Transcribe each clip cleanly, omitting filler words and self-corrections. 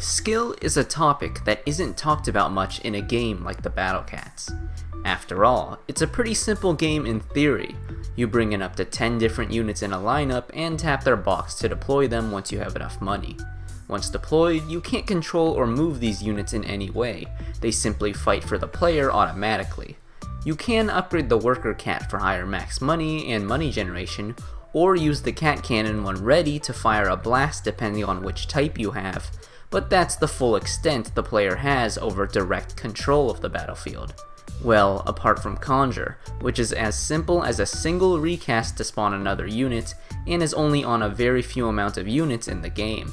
Skill is a topic that isn't talked about much in a game like the Battle Cats. After all, it's a pretty simple game in theory. You bring in up to 10 different units in a lineup and tap their box to deploy them once you have enough money. Once deployed, you can't control or move these units in any way, they simply fight for the player automatically. You can upgrade the worker cat for higher max money and money generation, or use the cat cannon when ready to fire a blast depending on which type you have, but that's the full extent the player has over direct control of the battlefield. Well, apart from Conjure, which is as simple as a single recast to spawn another unit, and is only on a very few amount of units in the game.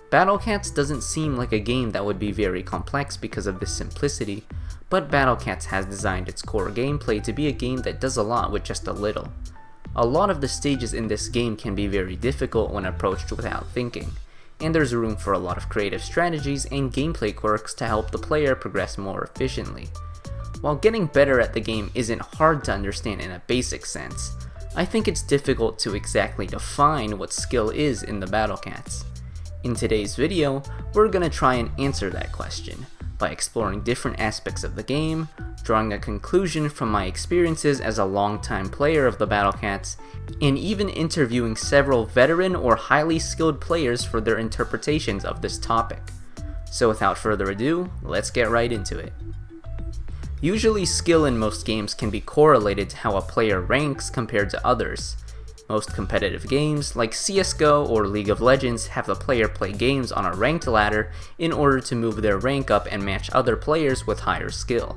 Battle Cats doesn't seem like a game that would be very complex because of this simplicity, but Battle Cats has designed its core gameplay to be a game that does a lot with just a little. A lot of the stages in this game can be very difficult when approached without thinking, and there's room for a lot of creative strategies and gameplay quirks to help the player progress more efficiently. While getting better at the game isn't hard to understand in a basic sense, I think it's difficult to exactly define what skill is in the Battle Cats. In today's video, we're gonna try and answer that question by exploring different aspects of the game, drawing a conclusion from my experiences as a longtime player of the Battle Cats, and even interviewing several veteran or highly skilled players for their interpretations of this topic. So without further ado, let's get right into it. Usually skill in most games can be correlated to how a player ranks compared to others. Most competitive games, like CSGO or League of Legends, have the player play games on a ranked ladder in order to move their rank up and match other players with higher skill.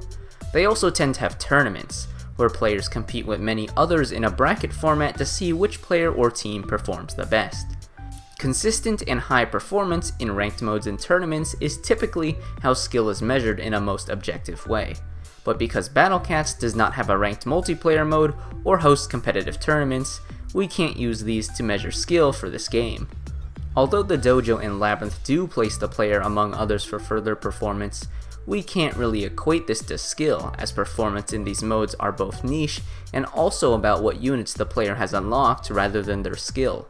They also tend to have tournaments, where players compete with many others in a bracket format to see which player or team performs the best. Consistent and high performance in ranked modes and tournaments is typically how skill is measured in a most objective way. But because Battle Cats does not have a ranked multiplayer mode or host competitive tournaments, we can't use these to measure skill for this game. Although the Dojo and Labyrinth do place the player among others for further performance, we can't really equate this to skill, as performance in these modes are both niche and also about what units the player has unlocked rather than their skill.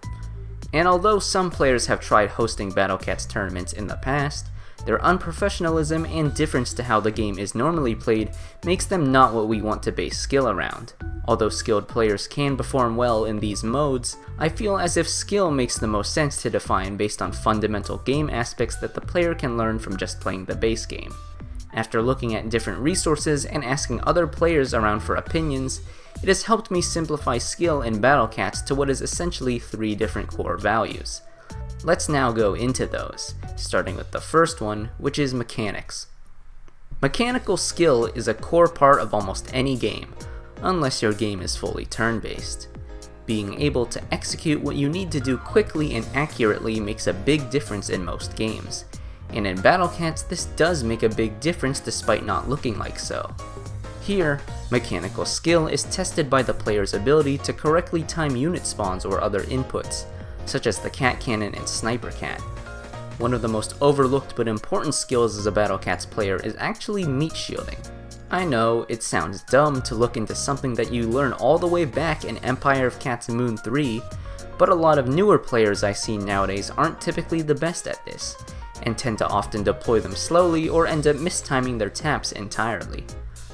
And although some players have tried hosting Battle Cats tournaments in the past, their unprofessionalism and difference to how the game is normally played makes them not what we want to base skill around. Although skilled players can perform well in these modes, I feel as if skill makes the most sense to define based on fundamental game aspects that the player can learn from just playing the base game. After looking at different resources and asking other players around for opinions, it has helped me simplify skill in Battle Cats to what is essentially 3 different core values. Let's now go into those, starting with the first one, which is mechanics. Mechanical skill is a core part of almost any game, unless your game is fully turn-based. Being able to execute what you need to do quickly and accurately makes a big difference in most games, and in Battle Cats this does make a big difference despite not looking like so. Here, mechanical skill is tested by the player's ability to correctly time unit spawns or other inputs, such as the cat cannon and sniper cat. One of the most overlooked but important skills as a Battle Cats player is actually meat shielding. I know, it sounds dumb to look into something that you learn all the way back in Empire of Cats Moon 3, but a lot of newer players I see nowadays aren't typically the best at this, and tend to often deploy them slowly or end up mistiming their taps entirely.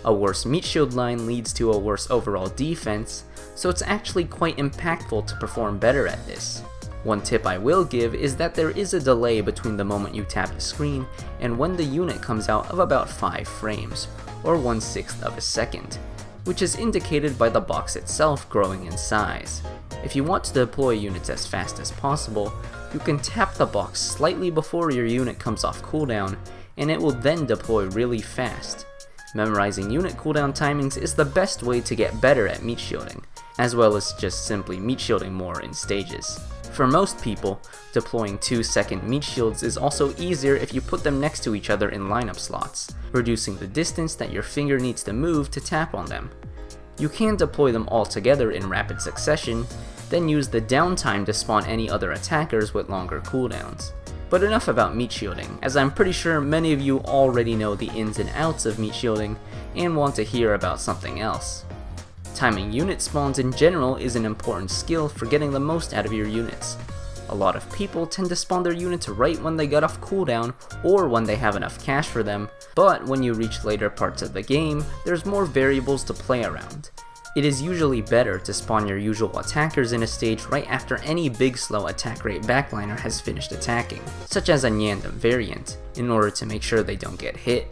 A worse meat shield line leads to a worse overall defense, so it's actually quite impactful to perform better at this. One tip I will give is that there is a delay between the moment you tap the screen and when the unit comes out of about 5 frames, or 1/6 of a second, which is indicated by the box itself growing in size. If you want to deploy units as fast as possible, you can tap the box slightly before your unit comes off cooldown, and it will then deploy really fast. Memorizing unit cooldown timings is the best way to get better at meat shielding, as well as just simply meat shielding more in stages. For most people, deploying 2-second meat shields is also easier if you put them next to each other in lineup slots, reducing the distance that your finger needs to move to tap on them. You can deploy them all together in rapid succession, then use the downtime to spawn any other attackers with longer cooldowns. But enough about meat shielding, as I'm pretty sure many of you already know the ins and outs of meat shielding and want to hear about something else. Timing unit spawns in general is an important skill for getting the most out of your units. A lot of people tend to spawn their units right when they get off cooldown or when they have enough cash for them, but when you reach later parts of the game, there's more variables to play around. It is usually better to spawn your usual attackers in a stage right after any big slow attack rate backliner has finished attacking, such as a Nyandem variant, in order to make sure they don't get hit.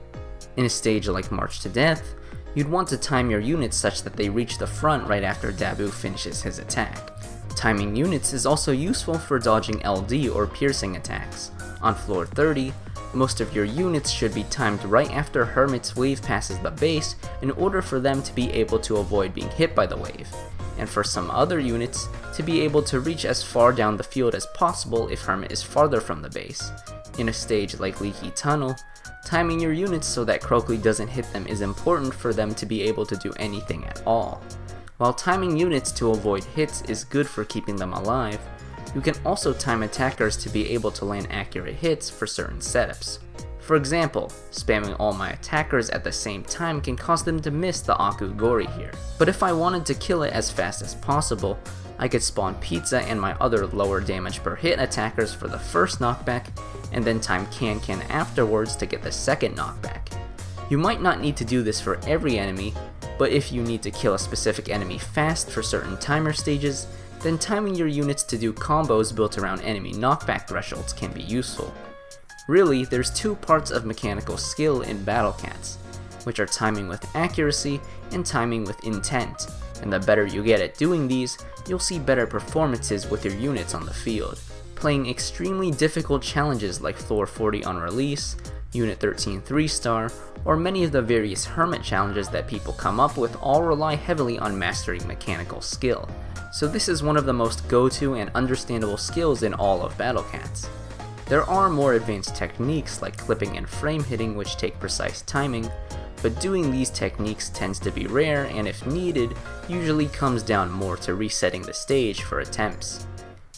In a stage like March to Death, you'd want to time your units such that they reach the front right after Dabu finishes his attack. Timing units is also useful for dodging LD or piercing attacks. On floor 30, most of your units should be timed right after Hermit's wave passes the base in order for them to be able to avoid being hit by the wave, and for some other units to be able to reach as far down the field as possible if Hermit is farther from the base. In a stage like Leaky Tunnel, timing your units so that Crockley doesn't hit them is important for them to be able to do anything at all. While timing units to avoid hits is good for keeping them alive, you can also time attackers to be able to land accurate hits for certain setups. For example, spamming all my attackers at the same time can cause them to miss the Aku Gori here. But if I wanted to kill it as fast as possible, I could spawn Pizza and my other lower damage per hit attackers for the first knockback, and then time Can afterwards to get the second knockback. You might not need to do this for every enemy, but if you need to kill a specific enemy fast for certain timer stages, then timing your units to do combos built around enemy knockback thresholds can be useful. Really, there's two parts of mechanical skill in Battle Cats, which are timing with accuracy and timing with intent, and the better you get at doing these, you'll see better performances with your units on the field. Playing extremely difficult challenges like Floor 40 on release, Unit 13 3-star, or many of the various Hermit challenges that people come up with all rely heavily on mastering mechanical skill. So this is one of the most go-to and understandable skills in all of Battle Cats. There are more advanced techniques like clipping and frame hitting which take precise timing, but doing these techniques tends to be rare and if needed, usually comes down more to resetting the stage for attempts.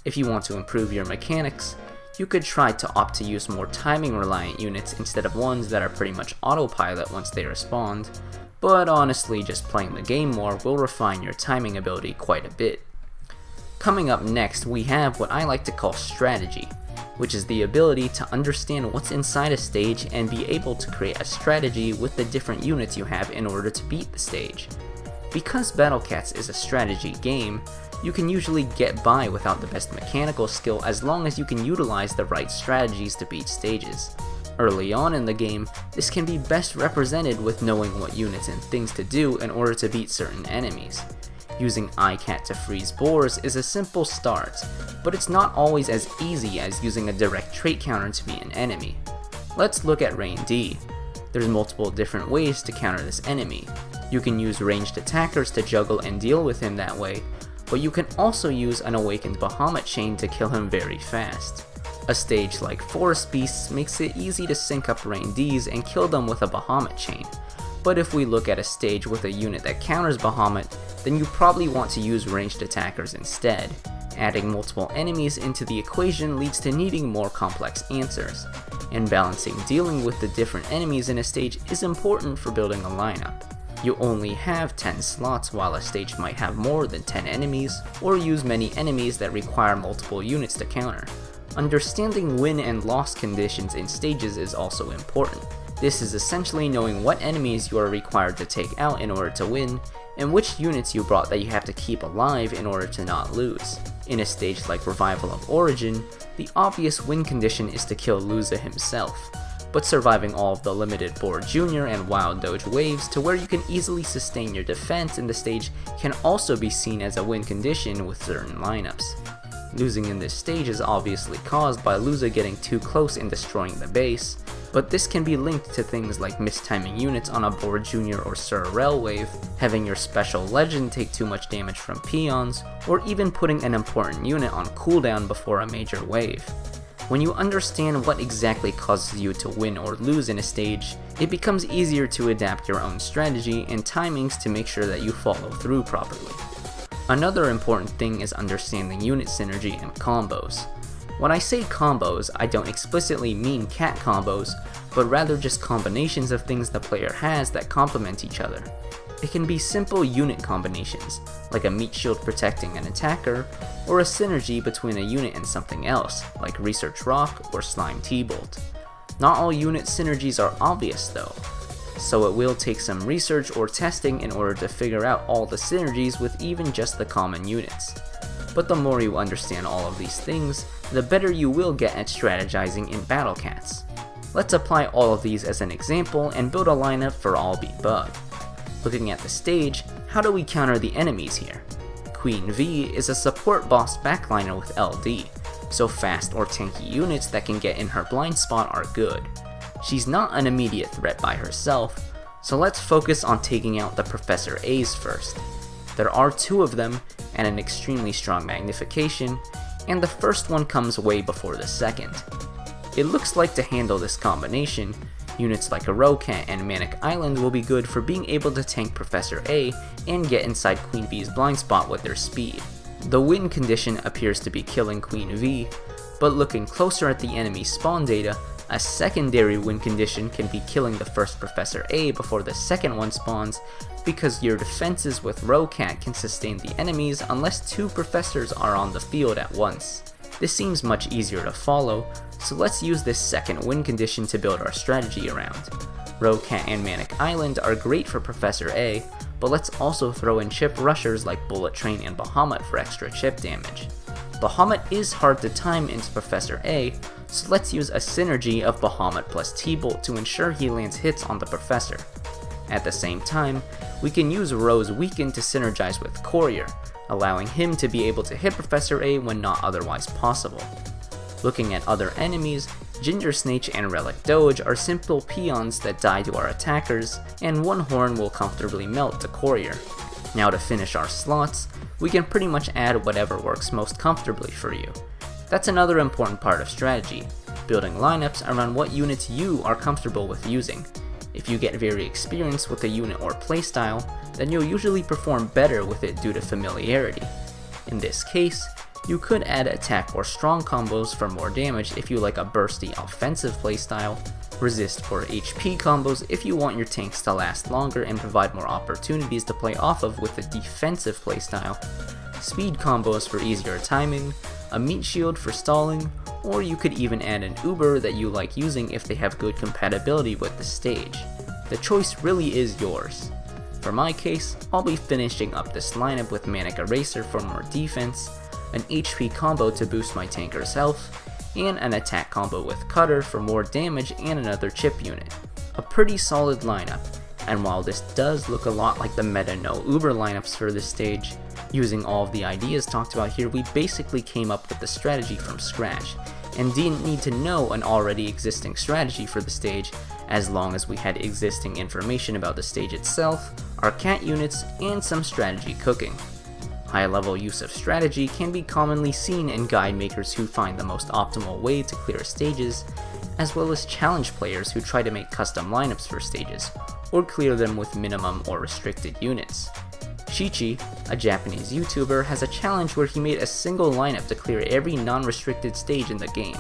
If you want to improve your mechanics, you could try to opt to use more timing reliant units instead of ones that are pretty much autopilot once they respond, but honestly just playing the game more will refine your timing ability quite a bit. Coming up next, we have what I like to call strategy, which is the ability to understand what's inside a stage and be able to create a strategy with the different units you have in order to beat the stage. Because Battle Cats is a strategy game, you can usually get by without the best mechanical skill as long as you can utilize the right strategies to beat stages. Early on in the game, this can be best represented with knowing what units and things to do in order to beat certain enemies. Using iCat to freeze boars is a simple start, but it's not always as easy as using a direct trait counter to beat an enemy. Let's look at Rain D. There's multiple different ways to counter this enemy. You can use ranged attackers to juggle and deal with him that way, but you can also use an awakened Bahamut chain to kill him very fast. A stage like Forest Beasts makes it easy to sync up Rain Ds and kill them with a Bahamut chain, but if we look at a stage with a unit that counters Bahamut, then you probably want to use ranged attackers instead. Adding multiple enemies into the equation leads to needing more complex answers, and balancing dealing with the different enemies in a stage is important for building a lineup. You only have 10 slots while a stage might have more than 10 enemies, or use many enemies that require multiple units to counter. Understanding win and loss conditions in stages is also important. This is essentially knowing what enemies you are required to take out in order to win, and which units you brought that you have to keep alive in order to not lose. In a stage like Revival of Origin, the obvious win condition is to kill Luza himself, but surviving all of the limited Boar Jr. and Wild Doge waves to where you can easily sustain your defense in the stage can also be seen as a win condition with certain lineups. Losing in this stage is obviously caused by Luza getting too close and destroying the base, but this can be linked to things like mistiming units on a Boar Jr. or Sir Rel wave, having your special legend take too much damage from peons, or even putting an important unit on cooldown before a major wave. When you understand what exactly causes you to win or lose in a stage, it becomes easier to adapt your own strategy and timings to make sure that you follow through properly. Another important thing is understanding unit synergy and combos. When I say combos, I don't explicitly mean cat combos, but rather just combinations of things the player has that complement each other. It can be simple unit combinations, like a meat shield protecting an attacker, or a synergy between a unit and something else, like Research Rock or Slime T-Bolt. Not all unit synergies are obvious though, so it will take some research or testing in order to figure out all the synergies with even just the common units. But the more you understand all of these things, the better you will get at strategizing in Battle Cats. Let's apply all of these as an example and build a lineup for all but Bug. Looking at the stage, how do we counter the enemies here? Queen V is a support boss backliner with LD, so fast or tanky units that can get in her blind spot are good. She's not an immediate threat by herself, so let's focus on taking out the Professor A's first. There are 2 of them, and an extremely strong magnification, and the first one comes way before the second. It looks like to handle this combination, units like Cat and Manic Island will be good for being able to tank Professor A and get inside Queen V's blind spot with their speed. The win condition appears to be killing Queen V, but looking closer at the enemy spawn data, a secondary win condition can be killing the first Professor A before the second one spawns, because your defenses with Cat can sustain the enemies unless 2 professors are on the field at once. This seems much easier to follow, so let's use this second win condition to build our strategy around. Cat and Manic Island are great for Professor A, but let's also throw in chip rushers like Bullet Train and Bahamut for extra chip damage. Bahamut is hard to time into Professor A, so let's use a synergy of Bahamut plus T-Bolt to ensure he lands hits on the Professor. At the same time, we can use Rose Weaken to synergize with Courier, allowing him to be able to hit Professor A when not otherwise possible. Looking at other enemies, Ginger Snake and Relic Doge are simple peons that die to our attackers, and one horn will comfortably melt to Courier. Now to finish our slots, we can pretty much add whatever works most comfortably for you. That's another important part of strategy, building lineups around what units you are comfortable with using. If you get very experienced with a unit or playstyle, then you'll usually perform better with it due to familiarity. In this case, you could add attack or strong combos for more damage if you like a bursty offensive playstyle, resist or HP combos if you want your tanks to last longer and provide more opportunities to play off of with a defensive playstyle, speed combos for easier timing, a meat shield for stalling, or you could even add an Uber that you like using if they have good compatibility with the stage. The choice really is yours. For my case, I'll be finishing up this lineup with Manic Eraser for more defense, an HP combo to boost my tanker's health, and an attack combo with Cutter for more damage and another chip unit. A pretty solid lineup, and while this does look a lot like the meta no Uber lineups for this stage, using all of the ideas talked about here, we basically came up with the strategy from scratch, and didn't need to know an already existing strategy for the stage, as long as we had existing information about the stage itself, our cat units, and some strategy cooking. High-level use of strategy can be commonly seen in guide makers who find the most optimal way to clear stages, as well as challenge players who try to make custom lineups for stages, or clear them with minimum or restricted units. Shichi, a Japanese YouTuber, has a challenge where he made a single lineup to clear every non-restricted stage in the game,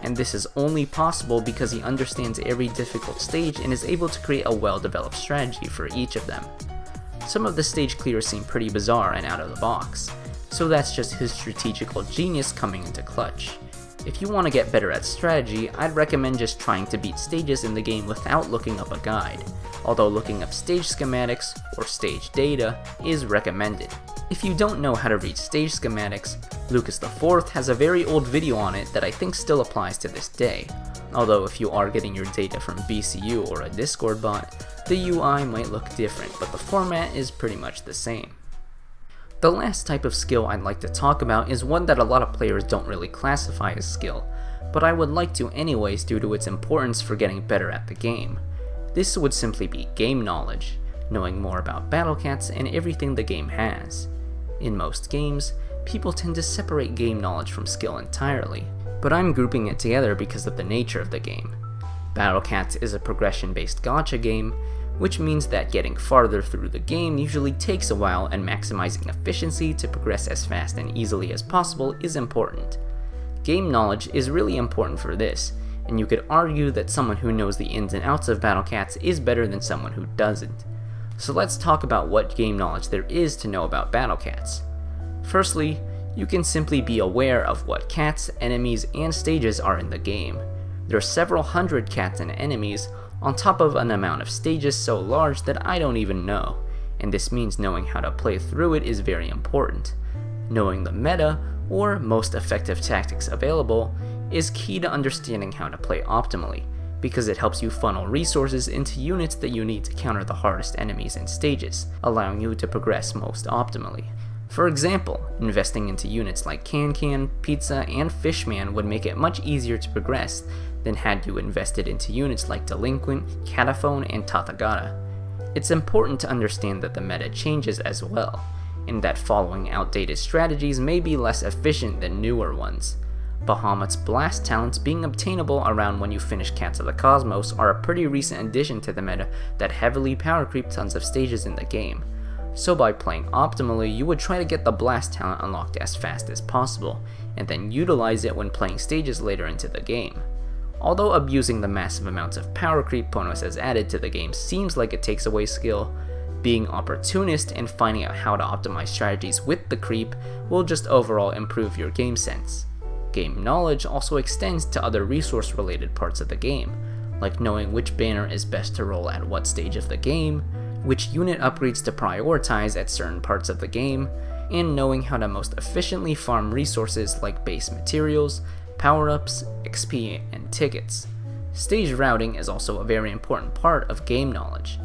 and this is only possible because he understands every difficult stage and is able to create a well-developed strategy for each of them. Some of the stage clears seem pretty bizarre and out of the box, so that's just his strategical genius coming into clutch. If you want to get better at strategy, I'd recommend just trying to beat stages in the game without looking up a guide, although looking up stage schematics or stage data is recommended. If you don't know how to read stage schematics, LucasIV has a very old video on it that I think still applies to this day, although if you are getting your data from BCU or a Discord bot, the UI might look different, but the format is pretty much the same. The last type of skill I'd like to talk about is one that a lot of players don't really classify as skill, but I would like to anyways due to its importance for getting better at the game. This would simply be game knowledge, knowing more about Battle Cats and everything the game has. In most games, people tend to separate game knowledge from skill entirely, but I'm grouping it together because of the nature of the game. Battle Cats is a progression-based gacha game, which means that getting farther through the game usually takes a while and maximizing efficiency to progress as fast and easily as possible is important. Game knowledge is really important for this, and you could argue that someone who knows the ins and outs of Battle Cats is better than someone who doesn't. So let's talk about what game knowledge there is to know about battle cats. Firstly, you can simply be aware of what cats, enemies, and stages are in the game. There are several hundred cats and enemies, on top of an amount of stages so large that I don't even know, and this means knowing how to play through it is very important. Knowing the meta, or most effective tactics available, is key to understanding how to play optimally, because it helps you funnel resources into units that you need to counter the hardest enemies and stages, allowing you to progress most optimally. For example, investing into units like Can, Pizza, and Fishman would make it much easier to progress than had you invested into units like Delinquent, Cataphone, and Tathagata. It's important to understand that the meta changes as well, and that following outdated strategies may be less efficient than newer ones. Bahamut's blast talents being obtainable around when you finish Cats of the Cosmos are a pretty recent addition to the meta that heavily power creep tons of stages in the game. So by playing optimally, you would try to get the blast talent unlocked as fast as possible, and then utilize it when playing stages later into the game. Although abusing the massive amounts of power creep Ponos has added to the game seems like it takes away skill, being opportunist and finding out how to optimize strategies with the creep will just overall improve your game sense. Game knowledge also extends to other resource related parts of the game, like knowing which banner is best to roll at what stage of the game, which unit upgrades to prioritize at certain parts of the game, and knowing how to most efficiently farm resources like base materials, power-ups, XP, and tickets. Stage routing is also a very important part of game knowledge.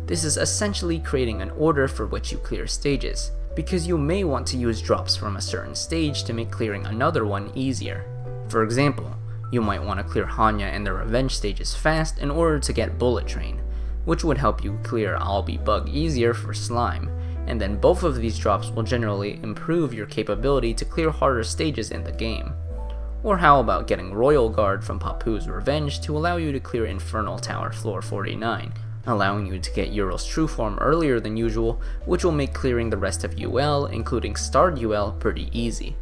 This is essentially creating an order for which you clear stages, because you may want to use drops from a certain stage to make clearing another one easier. For example, you might want to clear Hanya and the Revenge stages fast in order to get Bullet Train, which would help you clear I'll Be Bug easier for Slime, and then both of these drops will generally improve your capability to clear harder stages in the game. Or how about getting Royal Guard from Papu's Revenge to allow you to clear Infernal Tower floor 49, allowing you to get Ural's true form earlier than usual, which will make clearing the rest of UL, including Starred UL, pretty easy.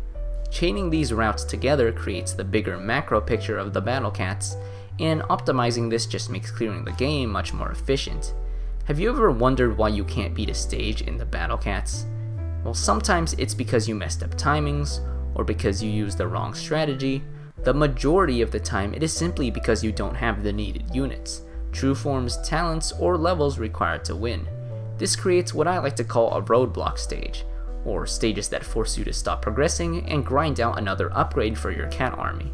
Chaining these routes together creates the bigger macro picture of the battle cats, and optimizing this just makes clearing the game much more efficient. Have you ever wondered why you can't beat a stage in the battle cats? Well, sometimes it's because you messed up timings, or because you used the wrong strategy. The majority of the time it is simply because you don't have the needed units, true forms, talents, or levels required to win. This creates what I like to call a roadblock stage, or stages that force you to stop progressing and grind out another upgrade for your cat army.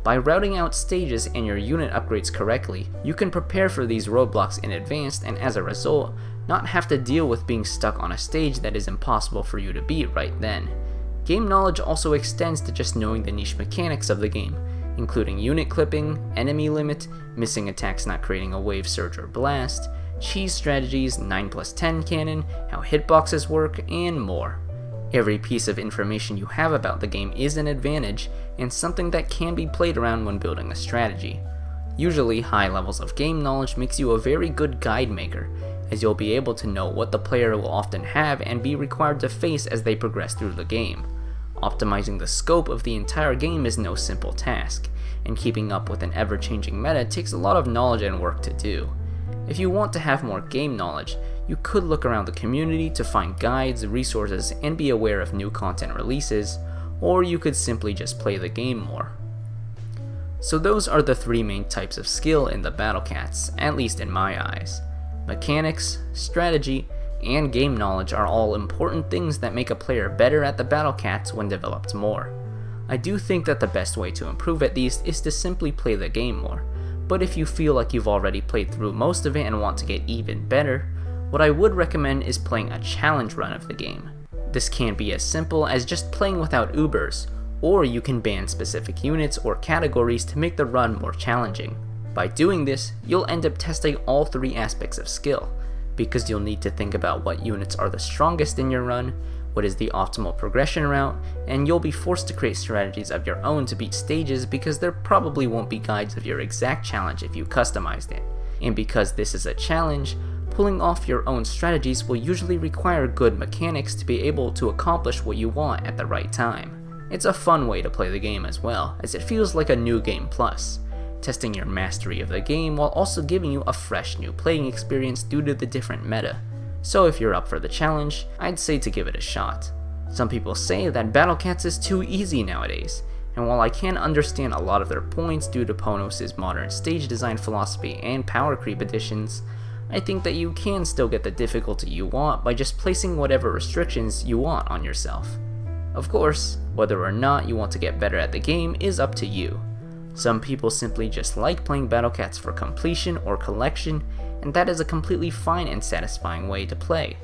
By routing out stages and your unit upgrades correctly, you can prepare for these roadblocks in advance and as a result, not have to deal with being stuck on a stage that is impossible for you to beat right then. Game knowledge also extends to just knowing the niche mechanics of the game, including unit clipping, enemy limit, missing attacks not creating a wave surge or blast, cheese strategies, 9+10 cannon, how hitboxes work, and more. Every piece of information you have about the game is an advantage, and something that can be played around when building a strategy. Usually, high levels of game knowledge makes you a very good guide maker, as you'll be able to know what the player will often have and be required to face as they progress through the game. Optimizing the scope of the entire game is no simple task, and keeping up with an ever-changing meta takes a lot of knowledge and work to do. If you want to have more game knowledge, you could look around the community to find guides, resources, and be aware of new content releases, or you could simply just play the game more. So those are the three main types of skill in the battle cats, at least in my eyes. Mechanics, strategy, and game knowledge are all important things that make a player better at the battle cats when developed more. I do think that the best way to improve at these is to simply play the game more, but if you feel like you've already played through most of it and want to get even better, what I would recommend is playing a challenge run of the game. This can be as simple as just playing without Ubers, or you can ban specific units or categories to make the run more challenging. By doing this, you'll end up testing all three aspects of skill, because you'll need to think about what units are the strongest in your run, what is the optimal progression route, and you'll be forced to create strategies of your own to beat stages because there probably won't be guides of your exact challenge if you customized it. And because this is a challenge, pulling off your own strategies will usually require good mechanics to be able to accomplish what you want at the right time. It's a fun way to play the game as well, as it feels like a new game plus, testing your mastery of the game while also giving you a fresh new playing experience due to the different meta. so if you're up for the challenge, I'd say to give it a shot. Some people say that Battle Cats is too easy nowadays, and while I can understand a lot of their points due to Ponos' modern stage design philosophy and power creep additions, I think that you can still get the difficulty you want by just placing whatever restrictions you want on yourself. Of course, whether or not you want to get better at the game is up to you. Some people simply just like playing Battle Cats for completion or collection, and that is a completely fine and satisfying way to play.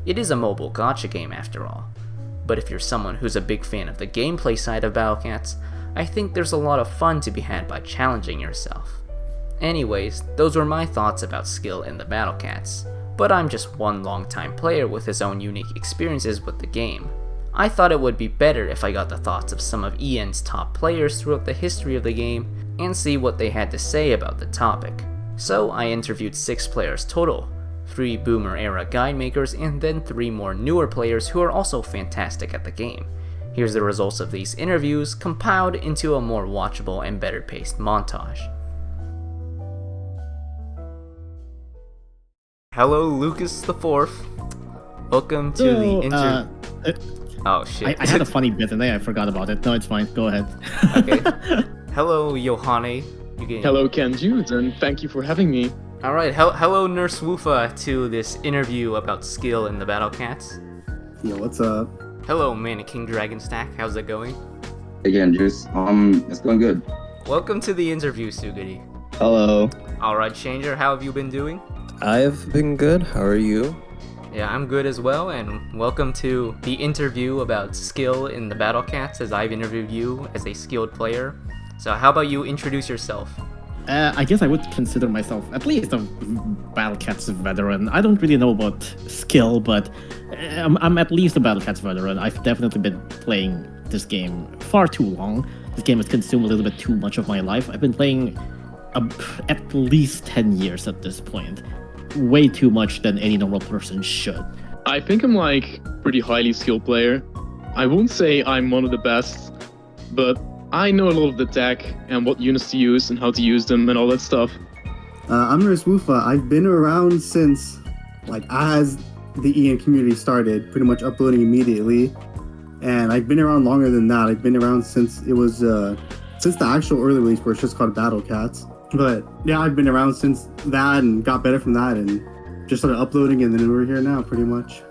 It is a mobile gacha game after all. But if you're someone who's a big fan of the gameplay side of Battle Cats, I think there's a lot of fun to be had by challenging yourself. Anyways, those were my thoughts about skill in the Battle Cats, but I'm just one long-time player with his own unique experiences with the game. I thought it would be better if I got the thoughts of some of EN's top players throughout the history of the game and see what they had to say about the topic. So I interviewed 6 players total, 3 boomer era guide makers and then 3 more newer players who are also fantastic at the game. Here's the results of these interviews compiled into a more watchable and better paced montage. Hello Lucas the Fourth. Welcome to the interview. Oh shit. I had a funny bit and then I forgot about it. No, it's fine. Go ahead. Okay. Hello Yohane. Hello Kenju, and thank you for having me. Alright, hello Nurse Wuffa to this interview about skill in the Battle Cats. Yo, what's up? Hello Mannequin Dragonstack, how's it going? Again, Juice. It's going good. Welcome to the interview, Sugiri. Hello. Alright, Changer, how have you been doing? I've been good. How are you? Yeah, I'm good as well, and welcome to the interview about skill in the Battle Cats as I've interviewed you as a skilled player. So how about you introduce yourself? I guess I would consider myself at least a Battle Cats veteran. I don't really know about skill, but I'm at least a Battle Cats veteran. I've definitely been playing this game far too long. This game has consumed a little bit too much of my life. I've been playing at least 10 years at this point. Way too much than any normal person should. I think I'm like pretty highly skilled player. I won't say I'm one of the best, but I know a lot of the tech and what units to use and how to use them and all that stuff. I'm Nurse Wuffa. I've been around since, as the EN community started, pretty much uploading immediately. And I've been around longer than that. I've been around since it was, since the actual early release where it's just called Battle Cats. But yeah, I've been around since that and got better from that and just started uploading, and then we're here now, pretty much.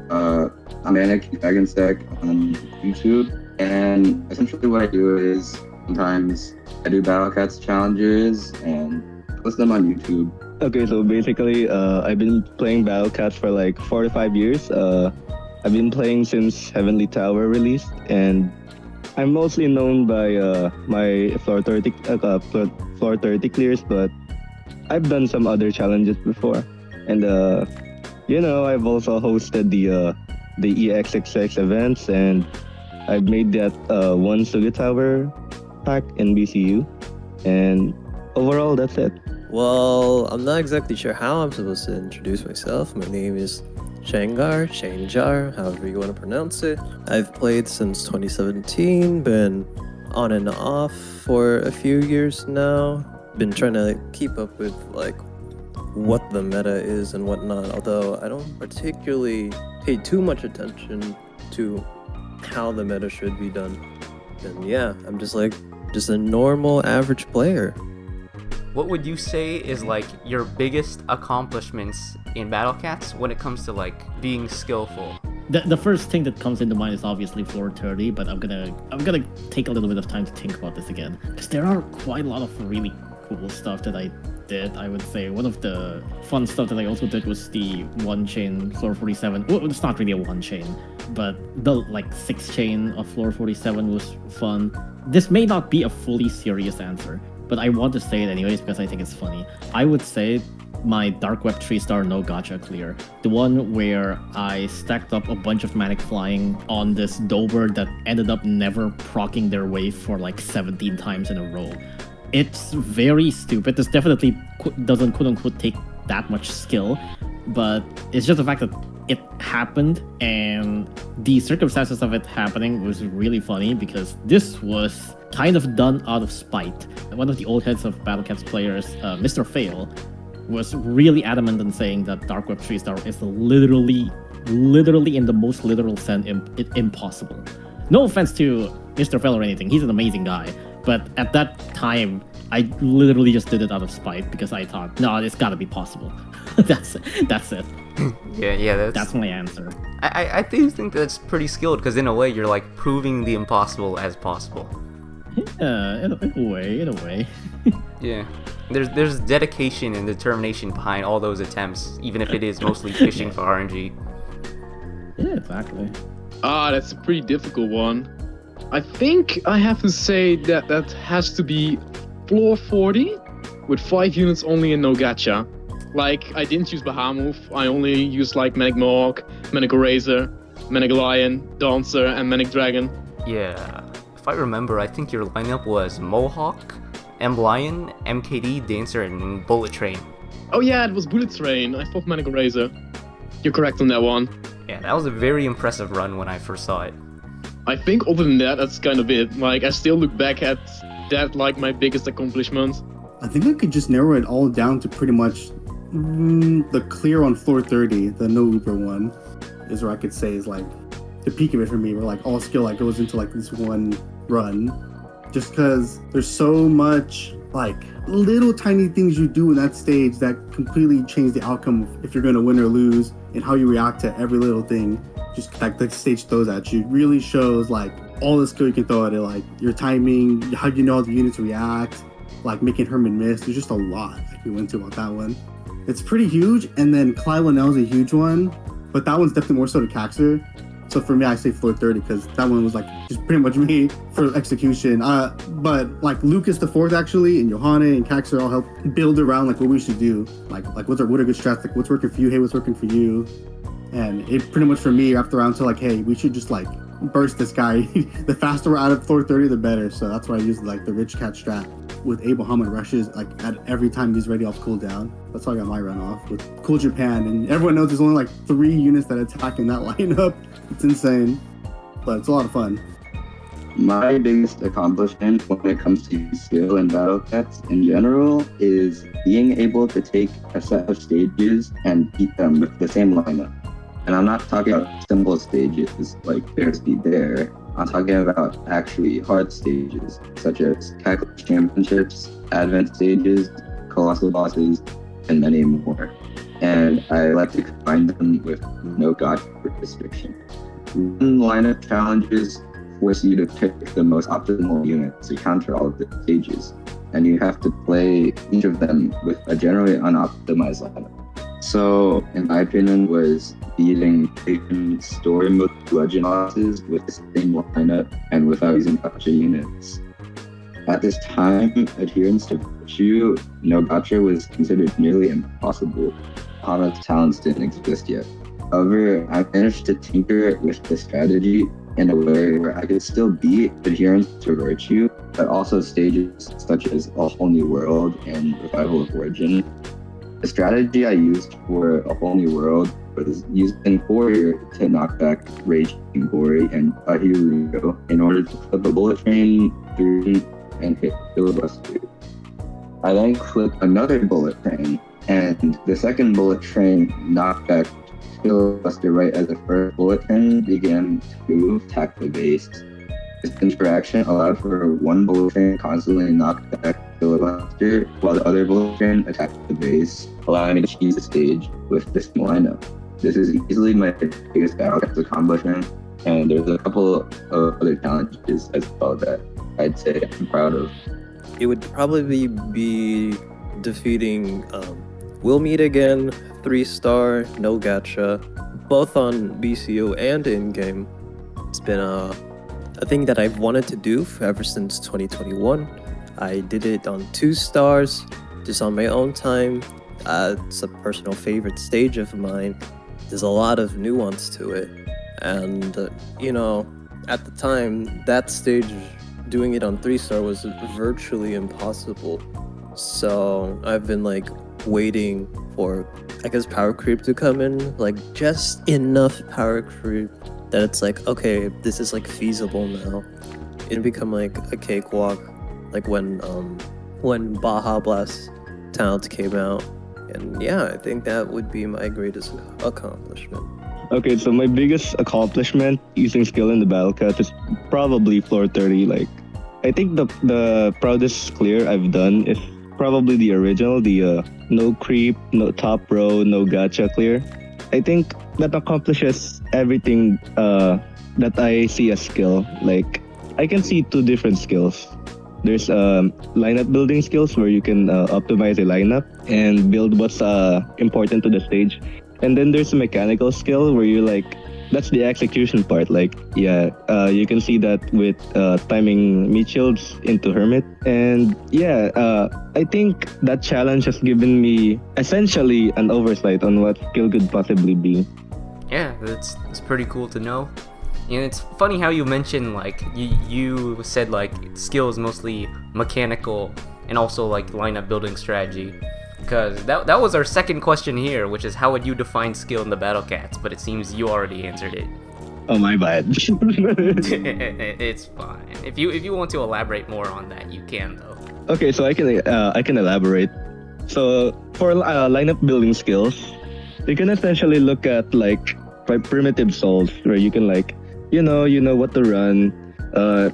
I'm FaXaNadu on YouTube, and essentially what I do is sometimes I do Battle Cats challenges and post them on YouTube. Okay, so basically, I've been playing Battle Cats for like 4 to 5 years. I've been playing since Heavenly Tower released, and I'm mostly known by my floor 30 clears, but I've done some other challenges before. And I've also hosted the EXXX events, and I've made that one Suga Tower pack in BCU. And overall, that's it. Well, I'm not exactly sure how I'm supposed to introduce myself. My name is Changar, however you want to pronounce it. I've played since 2017, been on and off for a few years now. Been trying to keep up with what the meta is and whatnot, although I don't particularly pay too much attention to how the meta should be done. And yeah, I'm just a normal average player. What would you say is your biggest accomplishments in Battle Cats when it comes to being skillful? The first thing that comes into mind is obviously floor 30, but I'm gonna take a little bit of time to think about this again, because there are quite a lot of really cool stuff that I did. I would say one of the fun stuff that I also did was the 1-chain floor 47. Well, it's not really a 1-chain, but the 6-chain of floor 47 was fun. This may not be a fully serious answer, but I want to say it anyways because I think it's funny. I would say my Dark Web 3-star no gacha clear. The one where I stacked up a bunch of Manic Flying on this Dober that ended up never proccing their wave for 17 times in a row. It's very stupid. This definitely doesn't quote-unquote take that much skill, but it's just the fact that it happened, and the circumstances of it happening was really funny because this was kind of done out of spite. One of the old heads of Battle Cats players, Mr. Fail, was really adamant in saying that Dark Web 3-star is literally in the most literal sense impossible. No offense to Mr. Fell or anything, he's an amazing guy. But at that time, I literally just did it out of spite because I thought, no, it's gotta be possible. That's it. Yeah, That's my answer. I do think that's pretty skilled, because in a way you're like proving the impossible as possible. Yeah, in a way. Yeah, there's dedication and determination behind all those attempts, even if it is mostly fishing for RNG. Yeah, exactly. That's a pretty difficult one. I think I have to say that has to be floor 40 with 5 units only and no gacha. Like, I didn't use Bahamut, I only used like Manic Mohawk, Manic Razor, Manic Lion, Dancer, and Manic Dragon. Yeah, if I remember, I think your lineup was Mohawk, M Lion, MKD, Dancer, and Bullet Train. Oh yeah, it was Bullet Train. I thought Manic Razor. You're correct on that one. Yeah, that was a very impressive run when I first saw it. I think other than that, that's kind of it. Like, I still look back at that like my biggest accomplishment. I think I could just narrow it all down to pretty much the clear on floor 30, the no Uber one, is where I could say is like the peak of it for me, where like all skill like goes into like this one run, just because there's so much like little tiny things you do in that stage that completely change the outcome of if you're going to win or lose, and how you react to every little thing just like the stage throws at you. It really shows like all the skill you can throw at it, like your timing, how you know how the units react, like making Herman miss. There's just a lot that we went to about that one. It's pretty huge, and then Clyde Linnell's a huge one, but that one's definitely more so to Caxer. So for me, I say floor 30 because that one was like just pretty much me for execution. But like Lucas the Fourth actually, and Johanna and Caxer all help build around like what we should do. Like what are good strats? Like what's working for you? Hey, what's working for you? And it pretty much for me wrapped around to like, hey, we should just like burst this guy. The faster we're out of floor 30, the better. So that's why I use like the Rich Cat strat with Abel Hammond rushes like at every time he's ready off cooldown. That's how I got my run off with Cool Japan. And everyone knows there's only like 3 units that attack in that lineup. It's insane, but it's a lot of fun. My biggest accomplishment when it comes to skill and battle cats in general is being able to take a set of stages and beat them with the same lineup. And I'm not talking about simple stages like Bear Speed Dare. I'm talking about actually hard stages, such as Cataclysm Championships, Advent stages, Colossal Bosses, and many more. And I like to combine them with no god restriction. One lineup challenges force you to pick the most optimal unit to counter all of the stages, and you have to play each of them with a generally unoptimized lineup. So, in my opinion, was beating story mode legend bosses with the same lineup and without using gacha units. At this time, adherence to virtue, no gacha was considered nearly impossible. Ponos talents didn't exist yet. However, I managed to tinker with the strategy in a way where I could still beat adherence to virtue, but also stages such as A Whole New World and Revival of Origin. The strategy I used for A Whole New World was using Courier to knock back Rage Gori and Ahiru in order to flip a bullet train through and hit Filibuster. I then flipped another bullet train, and the second bullet train knocked back Filibuster right as the first bullet train began to attack the base. This interaction allowed for one bullet train constantly knock back Filibuster, while the other bullet train attacked the base, allowing me to cheese the stage with this lineup. This is easily my biggest battle accomplishment, and there's a couple of other challenges as well that I'd say I'm proud of. It would probably be defeating We'll Meet Again, 3-star, no gacha, both on BCO and in-game. It's been a thing that I've wanted to do ever since 2021. I did it on 2 stars, just on my own time. It's a personal favorite stage of mine. There's a lot of nuance to it. And, at the time, that stage, doing it on 3-star was virtually impossible. So I've been waiting for, power creep to come in, just enough power creep that it's okay, this is feasible now. It'd become a cakewalk, when Baja Blast talent came out And yeah, I think that would be my greatest accomplishment. Okay, so my biggest accomplishment using skill in the battle cat is probably floor 30. Like, I think the proudest clear I've done is probably the original, the no creep, no top row, no gacha clear. I think that accomplishes everything that I see as skill. Like, I can see two different skills. There's lineup building skills where you can optimize a lineup and build what's important to the stage. And then there's a mechanical skill where you like, that's the execution part. Like, yeah, you can see that with timing meat shields into Hermit. And yeah, I think that challenge has given me essentially an oversight on what skill could possibly be. Yeah, that's pretty cool to know. And it's funny how you mentioned, like, you said, like, skill is mostly mechanical and also, like, lineup building strategy. Because that was our second question here, which is how would you define skill in the Battle Cats? But it seems you already answered it. Oh, my bad. It's fine. If you want to elaborate more on that, you can, though. Okay, so I can elaborate. So for lineup building skills, you can essentially look at like primitive souls where you can like you know what to run,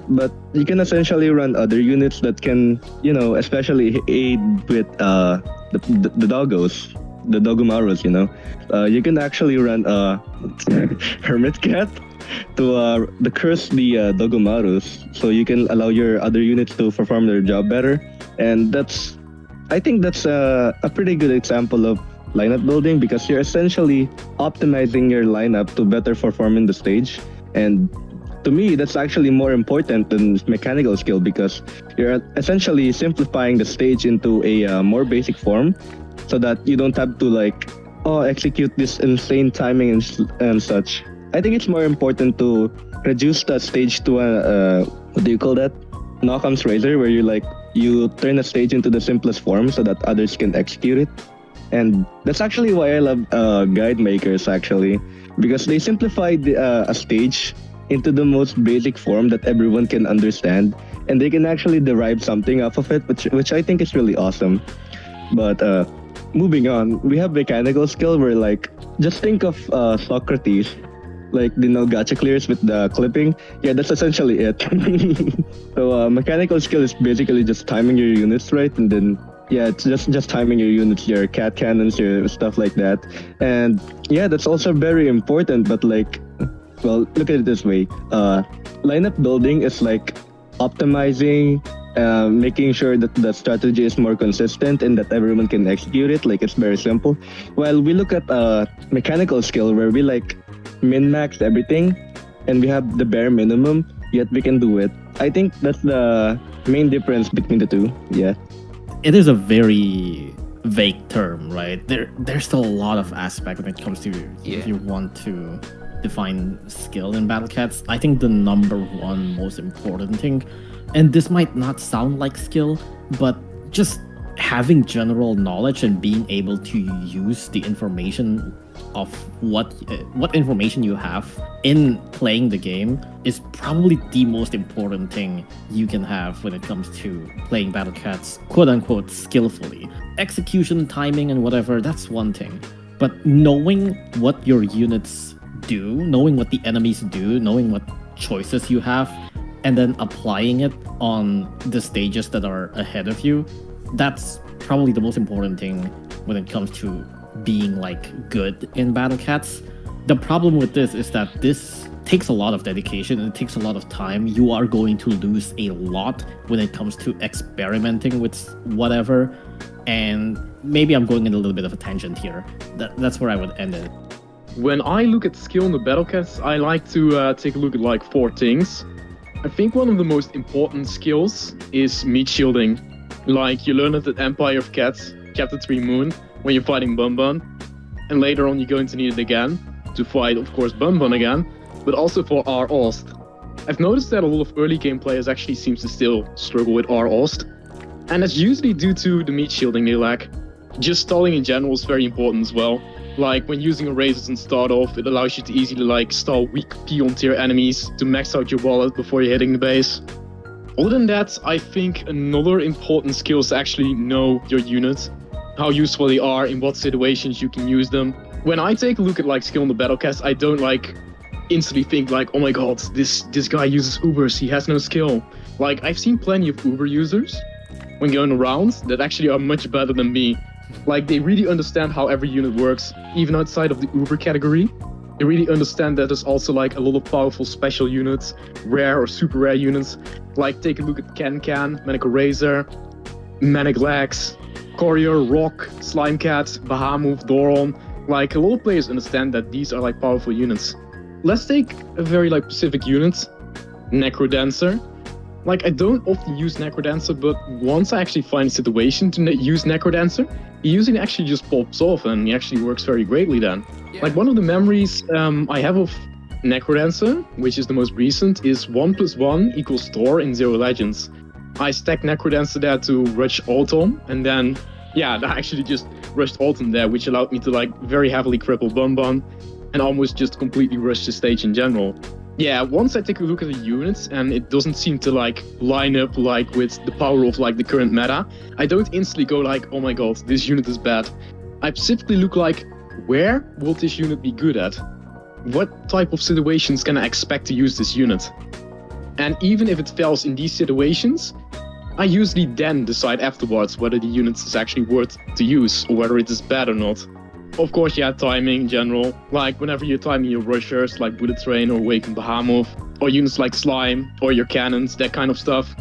but you can essentially run other units that can especially aid with the doggos, the dogumarus. You can actually run hermit cat to curse the dogumarus, so you can allow your other units to perform their job better. And I think that's a pretty good example of lineup building, because you're essentially optimizing your lineup to better perform in the stage. And to me, that's actually more important than mechanical skill, because you're essentially simplifying the stage into a more basic form, so that you don't have to execute this insane timing and such. I think it's more important to reduce that stage to a what do you call that? Occam's razor, where you turn a stage into the simplest form so that others can execute it. And that's actually why I love guide makers, actually, because they simplified a stage into the most basic form that everyone can understand, and they can actually derive something off of it, which I think is really awesome. But moving on, we have mechanical skill where just think of Socrates, gacha clears with the clipping. Yeah, that's essentially it. So mechanical skill is basically just timing your units right, and then it's just timing your units, your cat cannons, your stuff like that. And yeah, that's also very important. But look at it this way: lineup building is optimizing, making sure that the strategy is more consistent and that everyone can execute it. It's very simple. While we look at mechanical skill where we min-max everything and we have the bare minimum, yet we can do it. I think that's the main difference between the two. Yeah. It is a very vague term, right? There's still a lot of aspect when it comes to if you want to define skill in Battle Cats. I think the number one most important thing, and this might not sound like skill, but just having general knowledge and being able to use the information of what information you have in playing the game is probably the most important thing you can have when it comes to playing Battle Cats, quote unquote, skillfully. Execution, timing, and whatever, that's one thing. But knowing what your units do, knowing what the enemies do, knowing what choices you have, and then applying it on the stages that are ahead of you, that's probably the most important thing when it comes to being good in Battle Cats. The problem with this is that this takes a lot of dedication and it takes a lot of time. You are going to lose a lot when it comes to experimenting with whatever. And maybe I'm going in a little bit of a tangent here. That's where I would end it. When I look at skill in the Battle Cats, I like to take a look at 4 things. I think one of the most important skills is meat shielding. You learn it at Empire of Cats, Chapter 3 Moon, when you're fighting Bun Bun. And later on you're going to need it again, to fight, of course, Bun Bun again, but also for R. Ost. I've noticed that a lot of early game players actually seems to still struggle with R. Ost. And that's usually due to the meat shielding they lack. Just stalling in general is very important as well. When using erasers and start off, it allows you to easily stall weak peon tier enemies to max out your wallet before you're hitting the base. Other than that, I think another important skill is to actually know your unit. how useful they are, in what situations you can use them. When I take a look at like skill in the Battlecast, I don't like instantly think like, oh my god, this guy uses Ubers, he has no skill. Like, I've seen plenty of Uber users when going around that actually are much better than me. Like, they really understand how every unit works, even outside of the Uber category. They really understand that there's also like a lot of powerful special units, rare or super rare units. Like, take a look at Can, Manic Razor, Manic Legs, Courier, Rock, Slime Cat, Bahamut, Doron. Like, a lot of players understand that these are like powerful units. Let's take a very like specific unit, Necrodancer. Like, I don't often use Necrodancer, but once I actually find a situation to use Necrodancer, he usually actually just pops off and he actually works very greatly then. Yeah. Like, one of the memories I have of Necrodancer, which is the most recent, is 1+1 equals Thor in Zero Legends. I stacked Necrodancer there to rush Autumn, and then, yeah, I actually just rushed Autumn there, which allowed me to like very heavily cripple Bun and almost just completely rush the stage in general. Yeah, once I take a look at the units and it doesn't seem to like line up like with the power of like the current meta, I don't instantly go like, oh my god, this unit is bad. I specifically look like, where will this unit be good at? What type of situations can I expect to use this unit? And even if it fails in these situations, I usually then decide afterwards whether the unit is actually worth to use or whether it is bad or not. Of course, yeah, timing in general. Like, whenever you're timing your rushers, like Bullet Train or Awakened Bahamut, or units like Slime, or your cannons, that kind of stuff.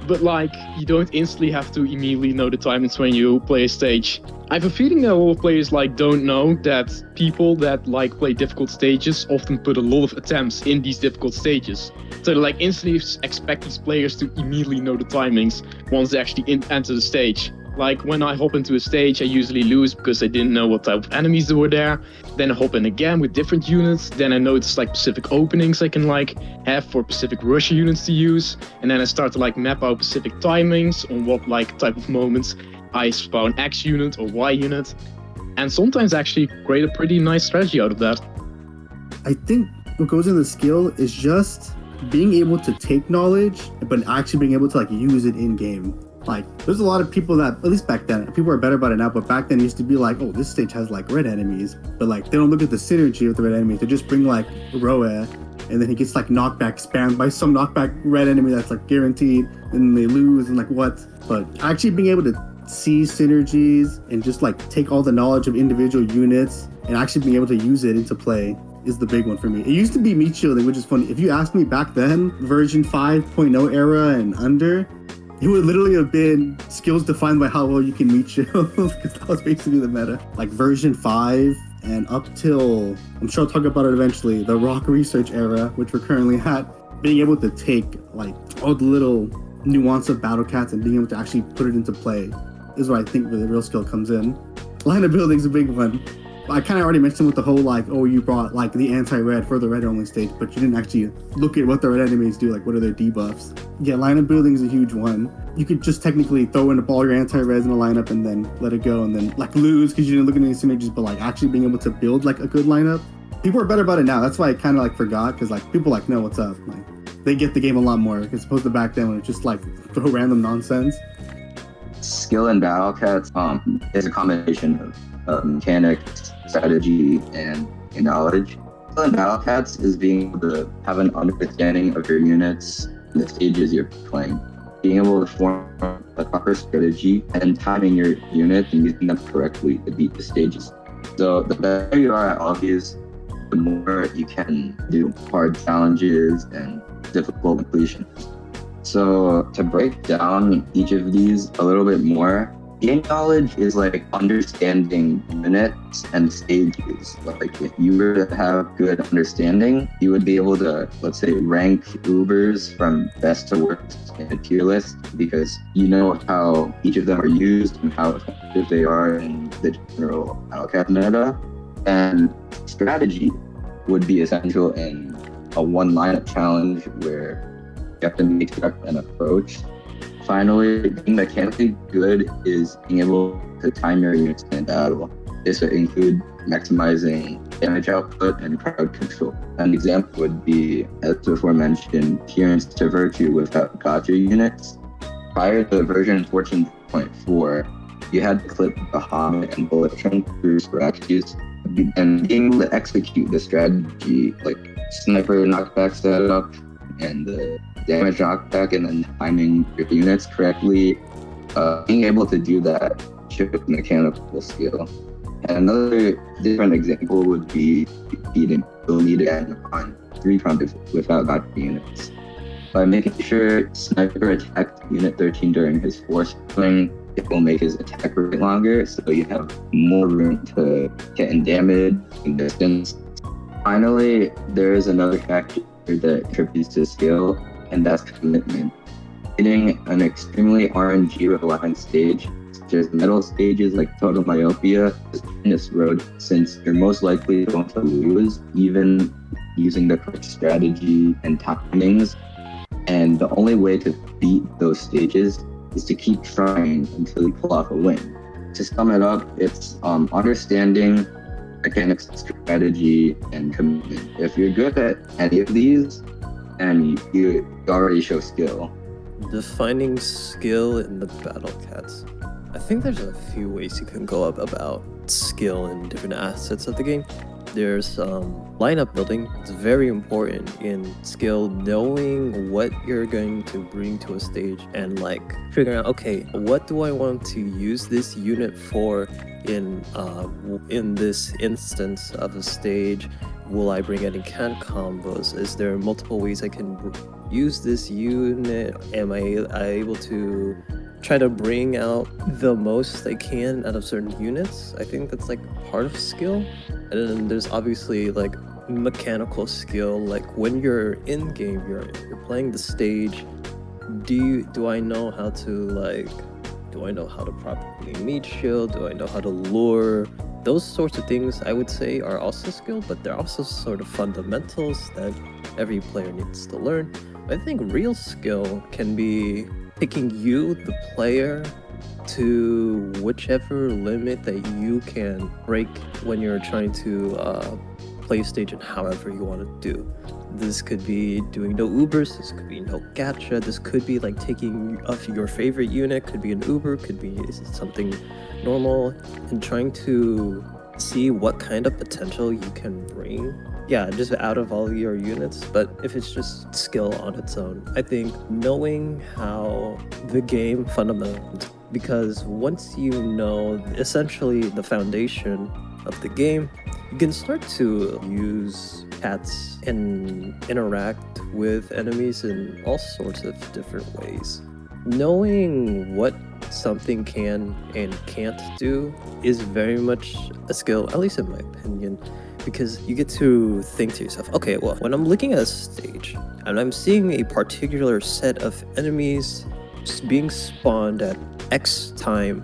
But, like, you don't instantly have to immediately know the timings when you play a stage. I have a feeling that a lot of players, like, don't know that people that, like, play difficult stages often put a lot of attempts in these difficult stages. So they, like, instantly expect these players to immediately know the timings once they actually enter the stage. Like, when I hop into a stage, I usually lose because I didn't know what type of enemies there were there. Then I hop in again with different units. Then I notice, like, specific openings I can, like, have for specific rusher units to use. And then I start to, like, map out specific timings on what, like, type of moments I spawn X unit or Y unit. And sometimes I actually create a pretty nice strategy out of that. I think what goes into the skill is just being able to take knowledge, but actually being able to like use it in game. Like, there's a lot of people that, at least back then, people are better about it now, but back then it used to be like, oh, this stage has like red enemies, but like they don't look at the synergy with the red enemies. They just bring like Roe, and then he gets like knockback spammed by some knockback red enemy that's like guaranteed, and they lose and like what? But actually being able to see synergies and just like take all the knowledge of individual units and actually being able to use it into play is the big one for me. It used to be meat shielding, which is funny. If you asked me back then, version 5.0 era and under, it would literally have been skills defined by how well you can meat shield, because that was basically the meta. Like version 5 and up till, I'm sure I'll talk about it eventually, the rock research era, which we're currently at, being able to take like all the little nuance of battle cats and being able to actually put it into play is what I think where the real skill comes in. Line of building is a big one. I kind of already mentioned with the whole like, oh, you brought like the anti-red for the red only stage, but you didn't actually look at what the red enemies do, like what are their debuffs. Yeah, line of building is a huge one. You could just technically throw in all your anti-reds in a lineup and then let it go and then like lose because you didn't look at any synergies, but like actually being able to build like a good lineup. People are better about it now. That's why I kind of like forgot, because like people like know what's up. Like they get the game a lot more as opposed to back then when it's just like throw random nonsense. Skill in Battle Cats is a combination of mechanics, strategy, and knowledge. Skill in Battle Cats is being able to have an understanding of your units and the stages you're playing. Being able to form a proper strategy and timing your units and using them correctly to beat the stages. So the better you are at all of these, the more you can do hard challenges and difficult completions. So to break down each of these a little bit more, game knowledge is like understanding units and stages. Like if you were to have good understanding, you would be able to, let's say, rank Ubers from best to worst in a tier list because you know how each of them are used and how effective they are in the general Alcat meta. And strategy would be essential in a one lineup challenge where you have to make an approach. Finally, being mechanically good is being able to time your units in battle. This would include maximizing damage output and crowd control. An example would be, as before mentioned, adherence to virtue without gotcha units. Prior to version 14.4, you had to clip Bahamut and Bullet Trunk through strategies, and being able to execute the strategy, like sniper knockback setup and the damage knockback, and then timing your units correctly. Being able to do that shows mechanical skill. And another different example would be beating Netzach on 3-pronged without gotcha units. By making sure Sniper attacked Unit 13 during his force swing, it will make his attack rate longer, so you have more room to get in damage and distance. Finally, there is another factor that contributes to skill, and that's commitment. Hitting an extremely RNG-reliant stage, such as metal stages like Total Myopia, is this road, since you're most likely going to lose, even using the correct strategy and timings. And the only way to beat those stages is to keep trying until you pull off a win. To sum it up, it's understanding mechanics, strategy, and commitment. If you're good at any of these, and you already show skill. Defining skill in the Battle Cats. I think there's a few ways you can go about skill in different assets of the game. There's lineup building. It's very important in skill, knowing what you're going to bring to a stage and like figuring out, okay, what do I want to use this unit for in this instance of a stage? Will I bring any can combos? Is there multiple ways I can use this unit? Am I able to try to bring out the most I can out of certain units? I think that's like part of skill. And then there's obviously like mechanical skill, like when you're in game, you're playing the stage. Do I know how to properly meat shield? Do I know how to lure? Those sorts of things I would say are also skill, but they're also sort of fundamentals that every player needs to learn. I think real skill can be picking you, the player, to whichever limit that you can break when you're trying to play a stage and however you want to do. This could be doing no Ubers, this could be no gacha, this could be like taking off your favorite unit, could be an Uber, could be something normal, and trying to see what kind of potential you can bring. Yeah, just out of all your units, but if it's just skill on its own, I think knowing how the game fundamentals, because once you know essentially the foundation of the game, you can start to use cats and interact with enemies in all sorts of different ways. Knowing what something can and can't do is very much a skill, at least in my opinion, because you get to think to yourself, okay, well, when I'm looking at a stage and I'm seeing a particular set of enemies being spawned at X time,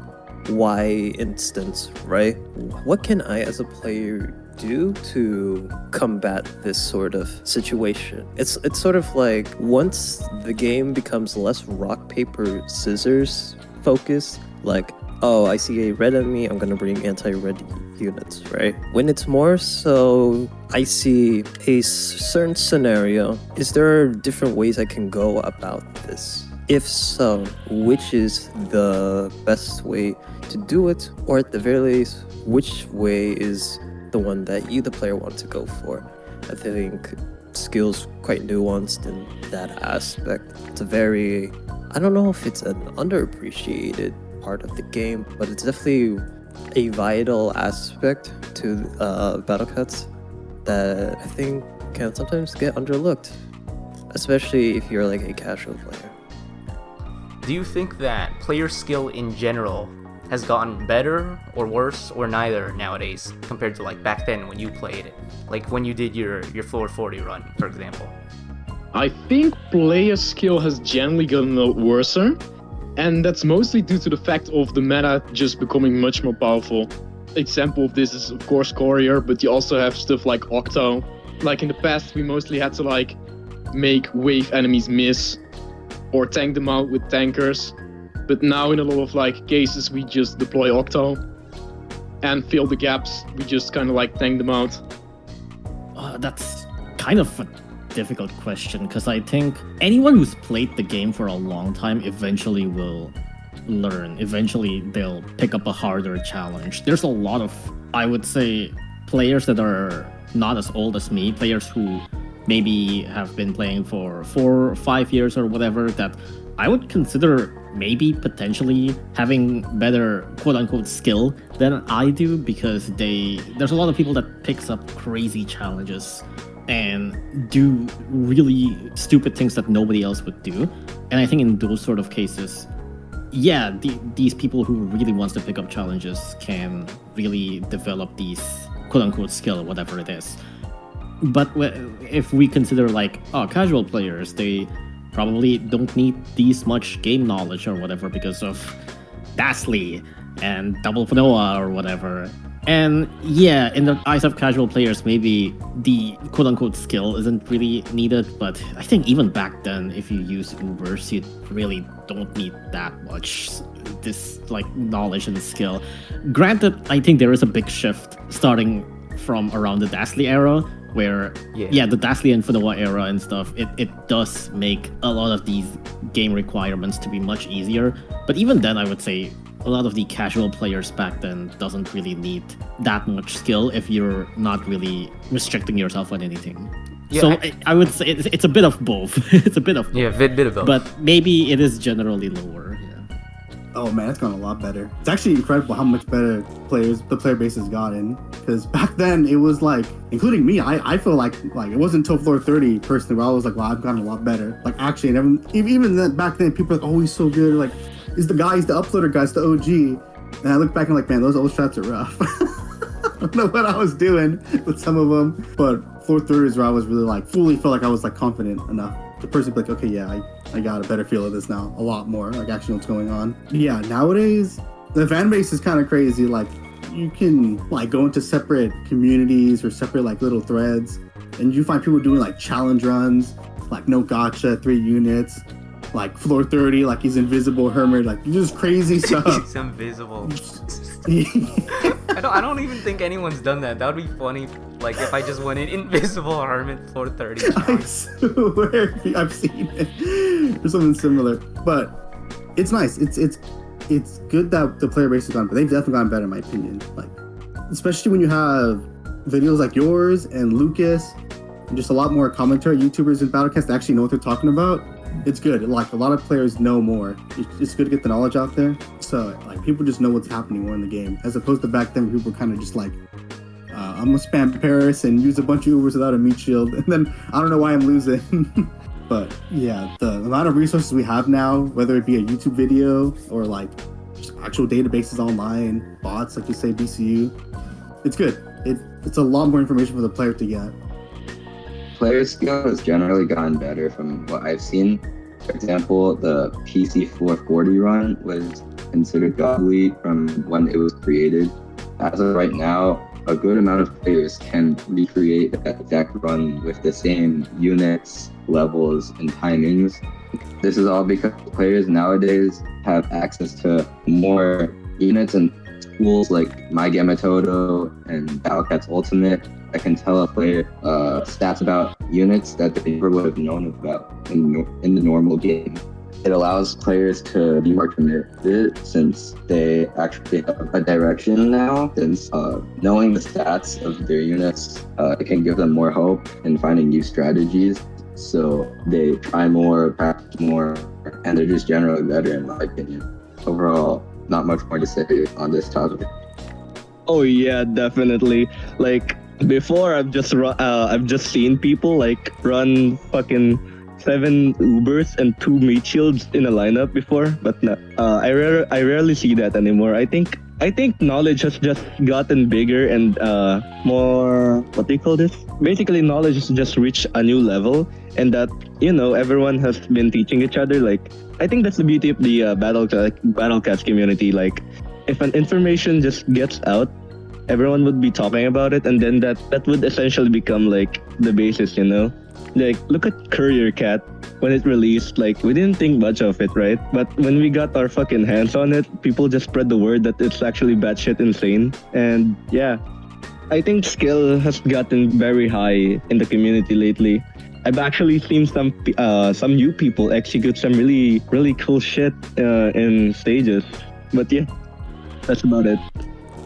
Y instance, right? What can I as a player do to combat this sort of situation? It's sort of like once the game becomes less rock, paper, scissors focused, like, oh, I see a red enemy, I'm gonna bring anti-red units, right? When it's more so, I see a certain scenario, is there different ways I can go about this? If so, which is the best way to do it? Or at the very least, which way is the one that you, the player, want to go for? I think skill's quite nuanced in that aspect. It's a very, I don't know if it's an underappreciated part of the game, but it's definitely a vital aspect to Battle Cats that I think can sometimes get underlooked, especially if you're like a casual player. Do you think that player skill in general has gotten better or worse or neither nowadays compared to like back then when you played it? Like when you did your floor 40 run, for example. I think player skill has generally gotten a lot worse, and that's mostly due to the fact of the meta just becoming much more powerful. Example of this is of course Courier, but you also have stuff like Octo. Like in the past we mostly had to like make wave enemies miss or tank them out with tankers. But now in a lot of like cases we just deploy Octo and fill the gaps. We just kind of like tank them out. That's kind of a difficult question, because I think anyone who's played the game for a long time eventually will learn. Eventually, they'll pick up a harder challenge. There's a lot of, I would say, players that are not as old as me, players who maybe have been playing for 4 or 5 years or whatever, that I would consider maybe potentially having better quote-unquote skill than I do, because there's a lot of people that picks up crazy challenges and do really stupid things that nobody else would do. And I think in those sort of cases, yeah, these people who really wants to pick up challenges can really develop these quote-unquote skill, whatever it is. But if we consider like, casual players, they probably don't need these much game knowledge or whatever because of Dastly and Double Fanoa or whatever. And yeah, in the eyes of casual players, maybe the quote-unquote skill isn't really needed, but I think even back then, if you use Ubers, you really don't need that much this like knowledge and skill. Granted, I think there is a big shift starting from around the Dastly era, where the Dastly and Fanoa era and stuff, it does make a lot of these game requirements to be much easier. But even then, I would say a lot of the casual players back then doesn't really need that much skill if you're not really restricting yourself on anything. Yeah, so I would say it's a bit of both. It's a bit of both. Yeah, bit of both. But maybe it is generally lower. Yeah. Oh man, it's gone a lot better. It's actually incredible how much better the player base has gotten. Because back then it was like, including me, I feel like it wasn't until floor 30 personally where I was like, wow, I've gotten a lot better. Like actually, and even then, back then people were like, oh, he's so good. Like, he's the uploader guy, it's the OG. And I look back and like, man, those old strats are rough. I don't know what I was doing with some of them, but floor 30 is where I was really like, fully felt like I was like confident enough. The person be like, okay, yeah, I got a better feel of this now, a lot more, like actually what's going on. Yeah, nowadays, the fan base is kind of crazy. Like, you can like go into separate communities or separate like little threads, and you find people doing like challenge runs, like no gotcha, 3 units, like floor 30, like he's invisible hermit, like just crazy stuff. He's invisible. I don't even think anyone's done that. That would be funny. Like if I just went in invisible hermit floor 30. I swear I've seen it or something similar. But it's nice. It's good that the player base has gone, but they've definitely gotten better in my opinion. Like especially when you have videos like yours and Lucas and just a lot more commentary YouTubers and Battlecast that actually know what they're talking about. It's good. Like a lot of players know more. It's good to get the knowledge out there. So like people just know what's happening more in the game, as opposed to back then, people were kind of just like, I'm gonna spam Paris and use a bunch of Ubers without a meat shield, and then I don't know why I'm losing. But yeah, the amount of resources we have now, whether it be a YouTube video or like just actual databases online, bots like you say, BCU, it's good. It's a lot more information for the player to get. Player skill has generally gotten better from what I've seen. For example, the PC 440 run was considered godly from when it was created. As of right now, a good amount of players can recreate that exact run with the same units, levels, and timings. This is all because players nowadays have access to more units and tools like MyGamatodo and Battlecats Ultimate that can tell a player stats about units that they never would have known about in the normal game. It allows players to be more committed since they actually have a direction now. Since knowing the stats of their units, it can give them more hope in finding new strategies. So they try more, practice more, and they're just generally better in my opinion. Overall, not much more to say on this topic. Oh yeah, definitely. Like before, I've just seen people like run fucking 7 Ubers and 2 meat shields in a lineup before, but I rarely see that anymore. I think knowledge has just gotten bigger and more, what do you call this? Basically, knowledge has just reached a new level, and that everyone has been teaching each other. Like I think that's the beauty of the Battlecats community. Like if an information just gets out, everyone would be talking about it, and then that would essentially become like the basis, Like, look at Courier Cat. When it released, like, we didn't think much of it, right? But when we got our fucking hands on it, people just spread the word that it's actually batshit insane. And yeah, I think skill has gotten very high in the community lately. I've actually seen some new people execute some really cool shit in stages. But yeah, that's about it.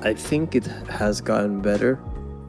I think it has gotten better.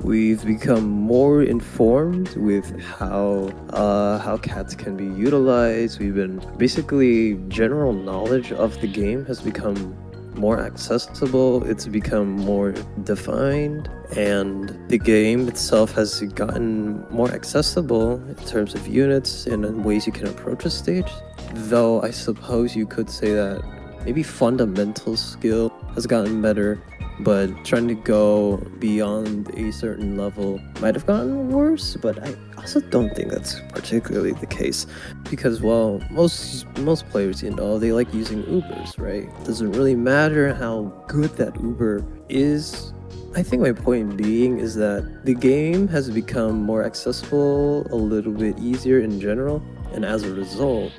We've become more informed with how cats can be utilized. We've been basically general knowledge of the game has become more accessible. It's become more defined, and the game itself has gotten more accessible in terms of units and in ways you can approach a stage. Though I suppose you could say that maybe fundamental skill has gotten better, but trying to go beyond a certain level might have gotten worse. But I also don't think that's particularly the case, because well, most players, they like using Ubers, right? Doesn't really matter how good that Uber is. I think my point being is that the game has become more accessible, a little bit easier in general, and as a result,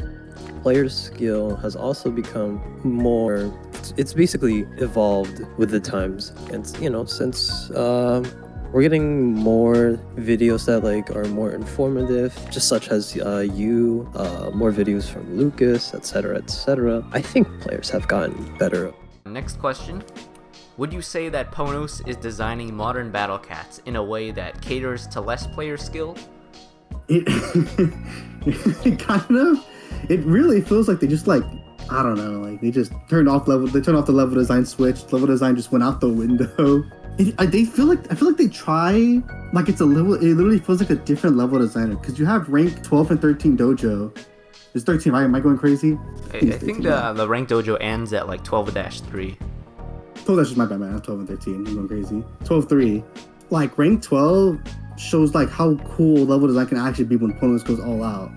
player's skill has also become more. It's basically evolved with the times, and since we're getting more videos that are more informative, just such as more videos from Lucas, etc. I think players have gotten better. Next question. Would you say that Ponos is designing modern battle cats in a way that caters to less player skill? It kind of. It really feels like they just I don't know, they just turned off the level design switch. Level design just went out the window. I feel like they try it's a level. It literally feels like a different level designer, because you have rank 12 and 13 dojo. It's 13, right? Am I going crazy? I think the rank dojo ends at 12-3. 12, that's just my bad, man. Not 12 and 13. I'm going crazy. 12-3. Rank 12 shows how cool level design can actually be when Ponos goes all out.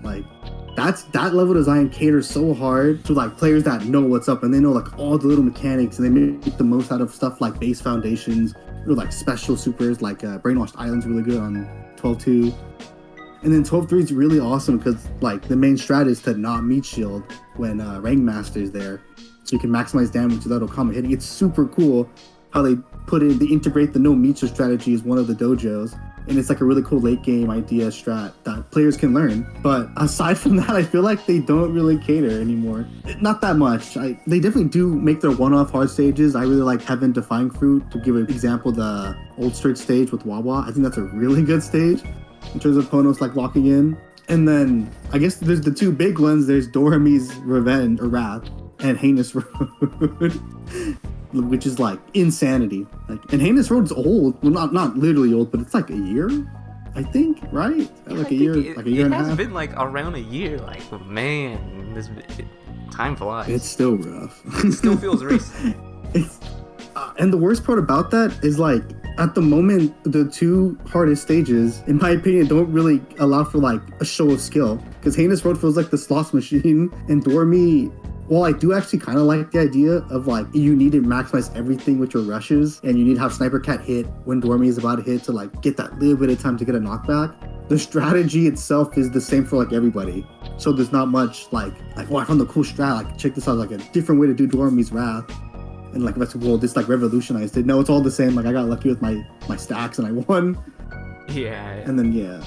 That level design caters so hard to players that know what's up, and they know all the little mechanics, and they make the most out of stuff like base foundations or special supers Brainwashed Island's really good on 12-2. And then 12-3 is really awesome because the main strat is to not meat shield when rank master is there, so you can maximize damage without Okama hitting. It's super cool how they integrate the no meat shield strategy as one of the dojos. And it's a really cool late game idea strat that players can learn. But aside from that, I feel like they don't really cater anymore. Not that much. They definitely do make their one-off hard stages. I really like Heaven Defying Fruit. To give an example, the Old Strict stage with Wawa. I think that's a really good stage in terms of Ponos locking in. And then I guess there's the two big ones. There's Dorami's Revenge or Wrath and Heinous Road. Which is insanity. And Heinous Road's old. Well, not literally old, but it's a year, I think, right? A year and a half. It has been around a year. Man, time flies. It's still rough. It still feels recent. And the worst part about that is at the moment, the two hardest stages, in my opinion, don't really allow for a show of skill. Because Heinous Road feels like the sloth machine, and Dorami. Well, I do actually kind of like the idea of you need to maximize everything with your rushes, and you need to have Sniper Cat hit when Dorami is about to hit to get that little bit of time to get a knockback. The strategy itself is the same for everybody, so there's not much I found the cool strat. Check this out, a different way to do Dorami's Wrath, and this revolutionized it. No, it's all the same. I got lucky with my stacks and I won. Yeah. And then yeah.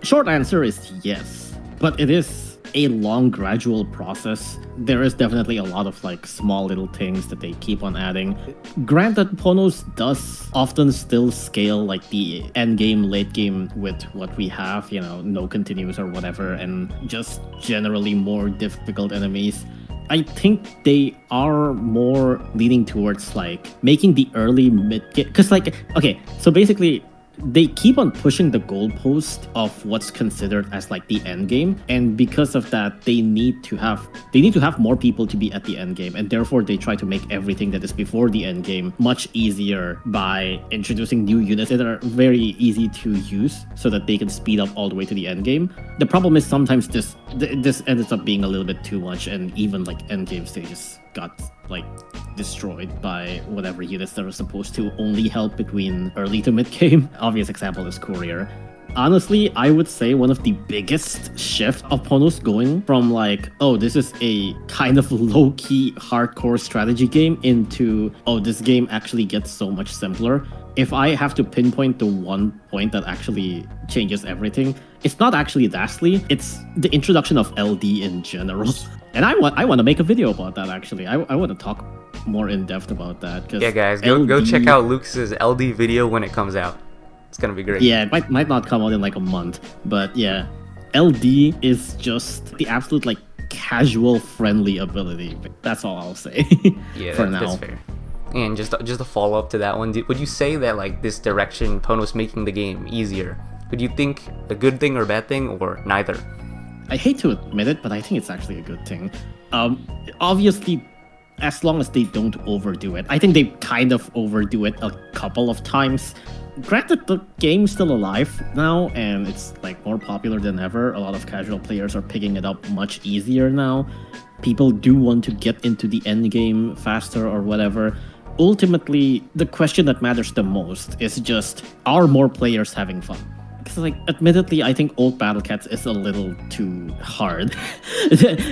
Short answer is yes, but it is a long gradual process. There is definitely a lot of small little things that they keep on adding. Granted, Ponos does often still scale the end game, late game with what we have, no continuous or whatever, and just generally more difficult enemies. I think they are more leaning towards making the early mid game, because okay, so basically they keep on pushing the goalpost of what's considered as the end game, and because of that, they need to have more people to be at the end game, and therefore they try to make everything that is before the end game much easier by introducing new units that are very easy to use, so that they can speed up all the way to the end game. The problem is sometimes this ends up being a little bit too much, and even end game stages got destroyed by whatever units that are supposed to only help between early to mid game. Obvious example is Courier. honestly, I would say one of the biggest shift of Ponos going from like, oh, this is a kind of low-key hardcore strategy game into, oh, this game actually gets so much simpler. If I have to pinpoint the one point that actually changes everything, it's not actually Dastly, it's the introduction of LD in general. And I want to make a video about that actually. I want to talk more in depth about that. Yeah, guys, go check out Lucas's LD video when it comes out. It's gonna be great. Yeah, it might not come out in like a month, but yeah, LD is just the absolute like casual friendly ability. That's all I'll say. Yeah, for now. That's fair. And just a follow up to that one, would you say that like this direction, Ponos making the game easier, would you think a good thing or bad thing, or neither? I hate to admit it, but I think it's actually a good thing. Obviously, as long as they don't overdo it. I think they kind of overdo it a couple of times. Granted, the game's still alive now, and it's like more popular than ever. A lot of casual players are picking it up much easier now. People do want to get into the end game faster or whatever. Ultimately, the question that matters the most is just, are more players having fun? Because, like, admittedly, I think old Battle Cats is a little too hard.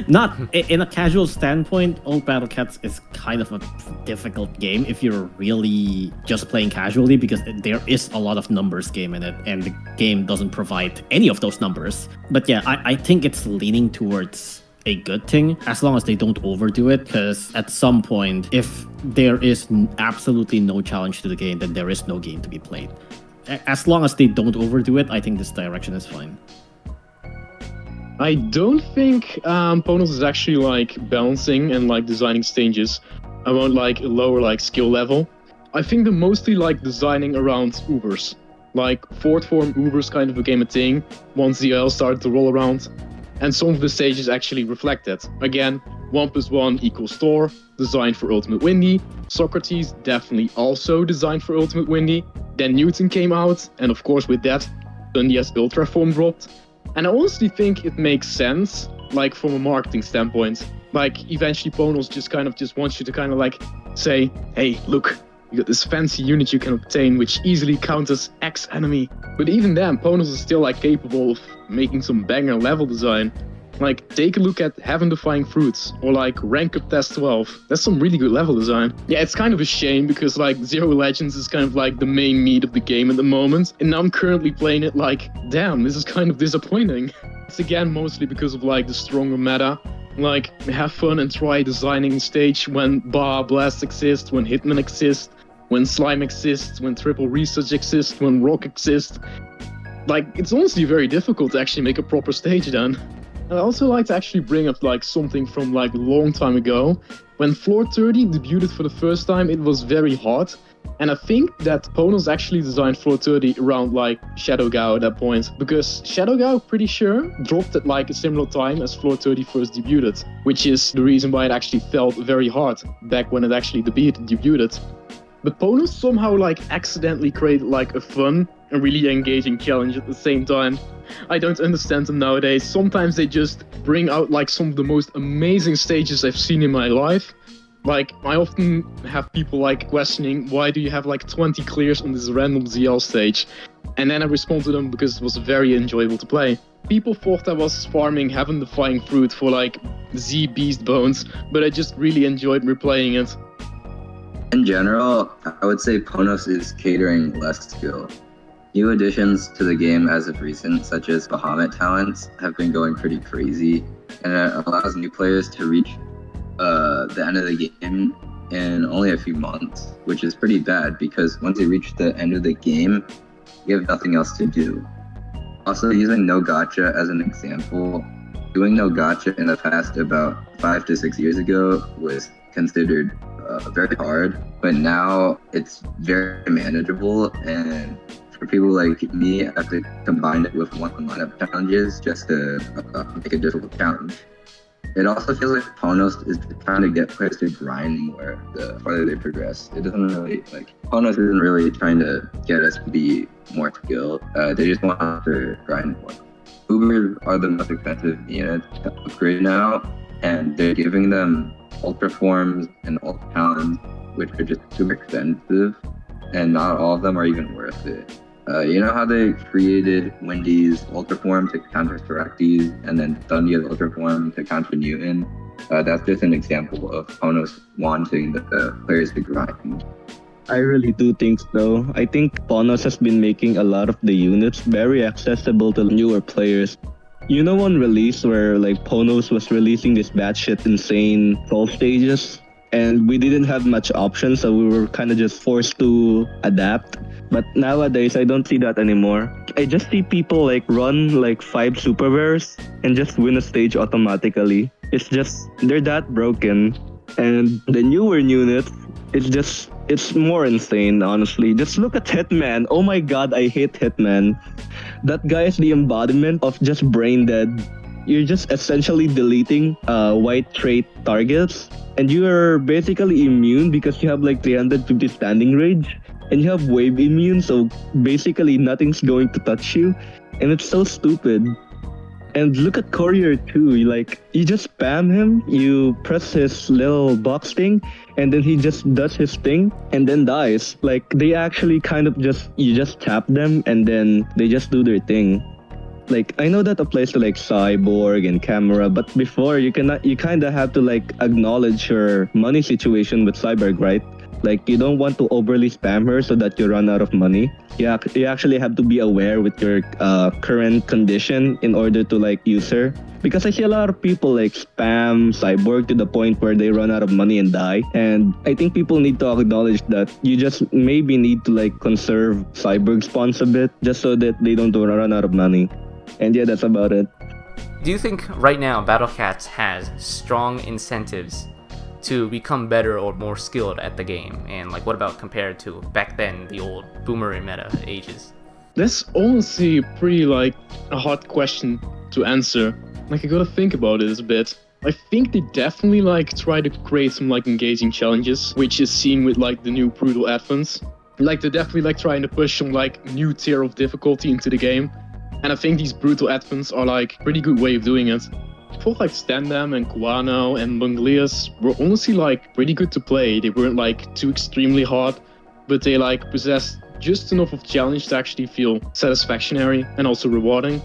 Not in a casual standpoint, old Battle Cats is kind of a difficult game if you're really just playing casually, because there is a lot of numbers game in it, and the game doesn't provide any of those numbers. But yeah, I think it's leaning towards a good thing, as long as they don't overdo it, because at some point, if there is absolutely no challenge to the game, then there is no game to be played. As long as they don't overdo it, I think this direction is fine. I don't think Ponos is actually like balancing and like designing stages around like a lower like skill level. I think they're mostly like designing around Ubers. Like fourth form Ubers kind of became a thing once the oil started to roll around. And some of the stages actually reflect that. Again, 1 + 1 = Store, designed for Ultimate Windy. Socrates, definitely also designed for Ultimate Windy. Then Newton came out, and of course with that, Dundia's Ultra form dropped. And I honestly think it makes sense, like from a marketing standpoint. Like eventually Ponos just wants you to kind of like say, hey, look, you got this fancy unit you can obtain which easily counters X enemy. But even then, Ponos is still like capable of making some banger level design. Like, take a look at Heaven Defying Fruits, or like Rank Up Test 12. That's some really good level design. Yeah, it's kind of a shame because like Zero Legends is kind of like the main meat of the game at the moment. And now I'm currently playing it like, damn, this is kind of disappointing. It's again mostly because of like the stronger meta. Like, have fun and try designing a stage when Bar Blast exists, when Hitman exists, when Slime exists, when Triple Research exists, when Rock exists. Like, it's honestly very difficult to actually make a proper stage then. I also like to actually bring up like something from like a long time ago. When Floor 30 debuted for the first time, it was very hard. And I think that Ponos actually designed Floor 30 around like Shadow Gao at that point. Because Shadow Gao, pretty sure, dropped at like a similar time as Floor 30 first debuted. Which is the reason why it actually felt very hard back when it actually debuted. But Ponos somehow like accidentally created like a fun and really engaging challenge at the same time. I don't understand them nowadays. Sometimes they just bring out like some of the most amazing stages I've seen in my life. Like, I often have people like questioning, why do you have like 20 clears on this random ZL stage? And then I respond to them because it was very enjoyable to play. People thought I was farming Heaven Defying Fruit for like Z Beast Bones, but I just really enjoyed replaying it. In general, I would say Ponos is catering less skill. New additions to the game as of recent, such as Bahamut talents, have been going pretty crazy, and it allows new players to reach the end of the game in only a few months, which is pretty bad because once you reach the end of the game, you have nothing else to do. Also, using no gacha as an example, doing no gacha in the past about 5 to 6 years ago was considered very hard, but now it's very manageable, and for people like me, I have to combine it with one lineup challenges just to make a difficult challenge. It also feels like Ponos is trying to get players to grind more the farther they progress. It doesn't really, like, Ponos isn't really trying to get us to be more skilled. They just want us to grind more. Ubers are the most expensive units to upgrade now, and they're giving them ultra forms and ultra talents, which are just super expensive, and not all of them are even worth it. You know how they created Wendy's Ultra Form to counter Phyrexis and then Thundia's Ultra Form to counter Newton? That's just an example of Ponos wanting the players to grind. I really do think so. I think Ponos has been making a lot of the units very accessible to newer players. You know, one release where like Ponos was releasing this batshit insane 12 stages, and we didn't have much options, so we were kind of just forced to adapt. But nowadays, I don't see that anymore. I just see people like run like 5 super rares and just win a stage automatically. It's just, they're that broken. And the newer units, it's more insane, honestly. Just look at Hitman. Oh my god, I hate Hitman. That guy is the embodiment of just brain dead. You're just essentially deleting white trait targets, and you are basically immune because you have like 350 standing rage, and you have wave immune, so basically nothing's going to touch you, and it's so stupid. And look at Courier too. You just spam him, you press his little box thing, and then he just does his thing and then dies. Like, they actually kind of you just tap them and then they just do their thing. Like, I know that applies to like Cyborg and Camera, but before you kind of have to like acknowledge your money situation with Cyborg, right? Like, you don't want to overly spam her so that you run out of money. You actually have to be aware with your current condition in order to like use her. Because I see a lot of people like spam Cyborg to the point where they run out of money and die. And I think people need to acknowledge that you just maybe need to like conserve Cyborg spawns a bit just so that they don't run out of money. And yeah, that's about it. Do you think right now Battle Cats has strong incentives to become better or more skilled at the game? And like, what about compared to back then, the old boomerang meta ages? That's honestly pretty like a hard question to answer. Like, I gotta think about it a bit. I think they definitely like try to create some like engaging challenges, which is seen with like the new brutal advents. Like, they're definitely like trying to push some like new tier of difficulty into the game. And I think these brutal advents are like a pretty good way of doing it. I thought like Standam and Kuano and Bunglius were honestly like pretty good to play. They weren't like too extremely hard, but they like possessed just enough of challenge to actually feel satisfactory and also rewarding.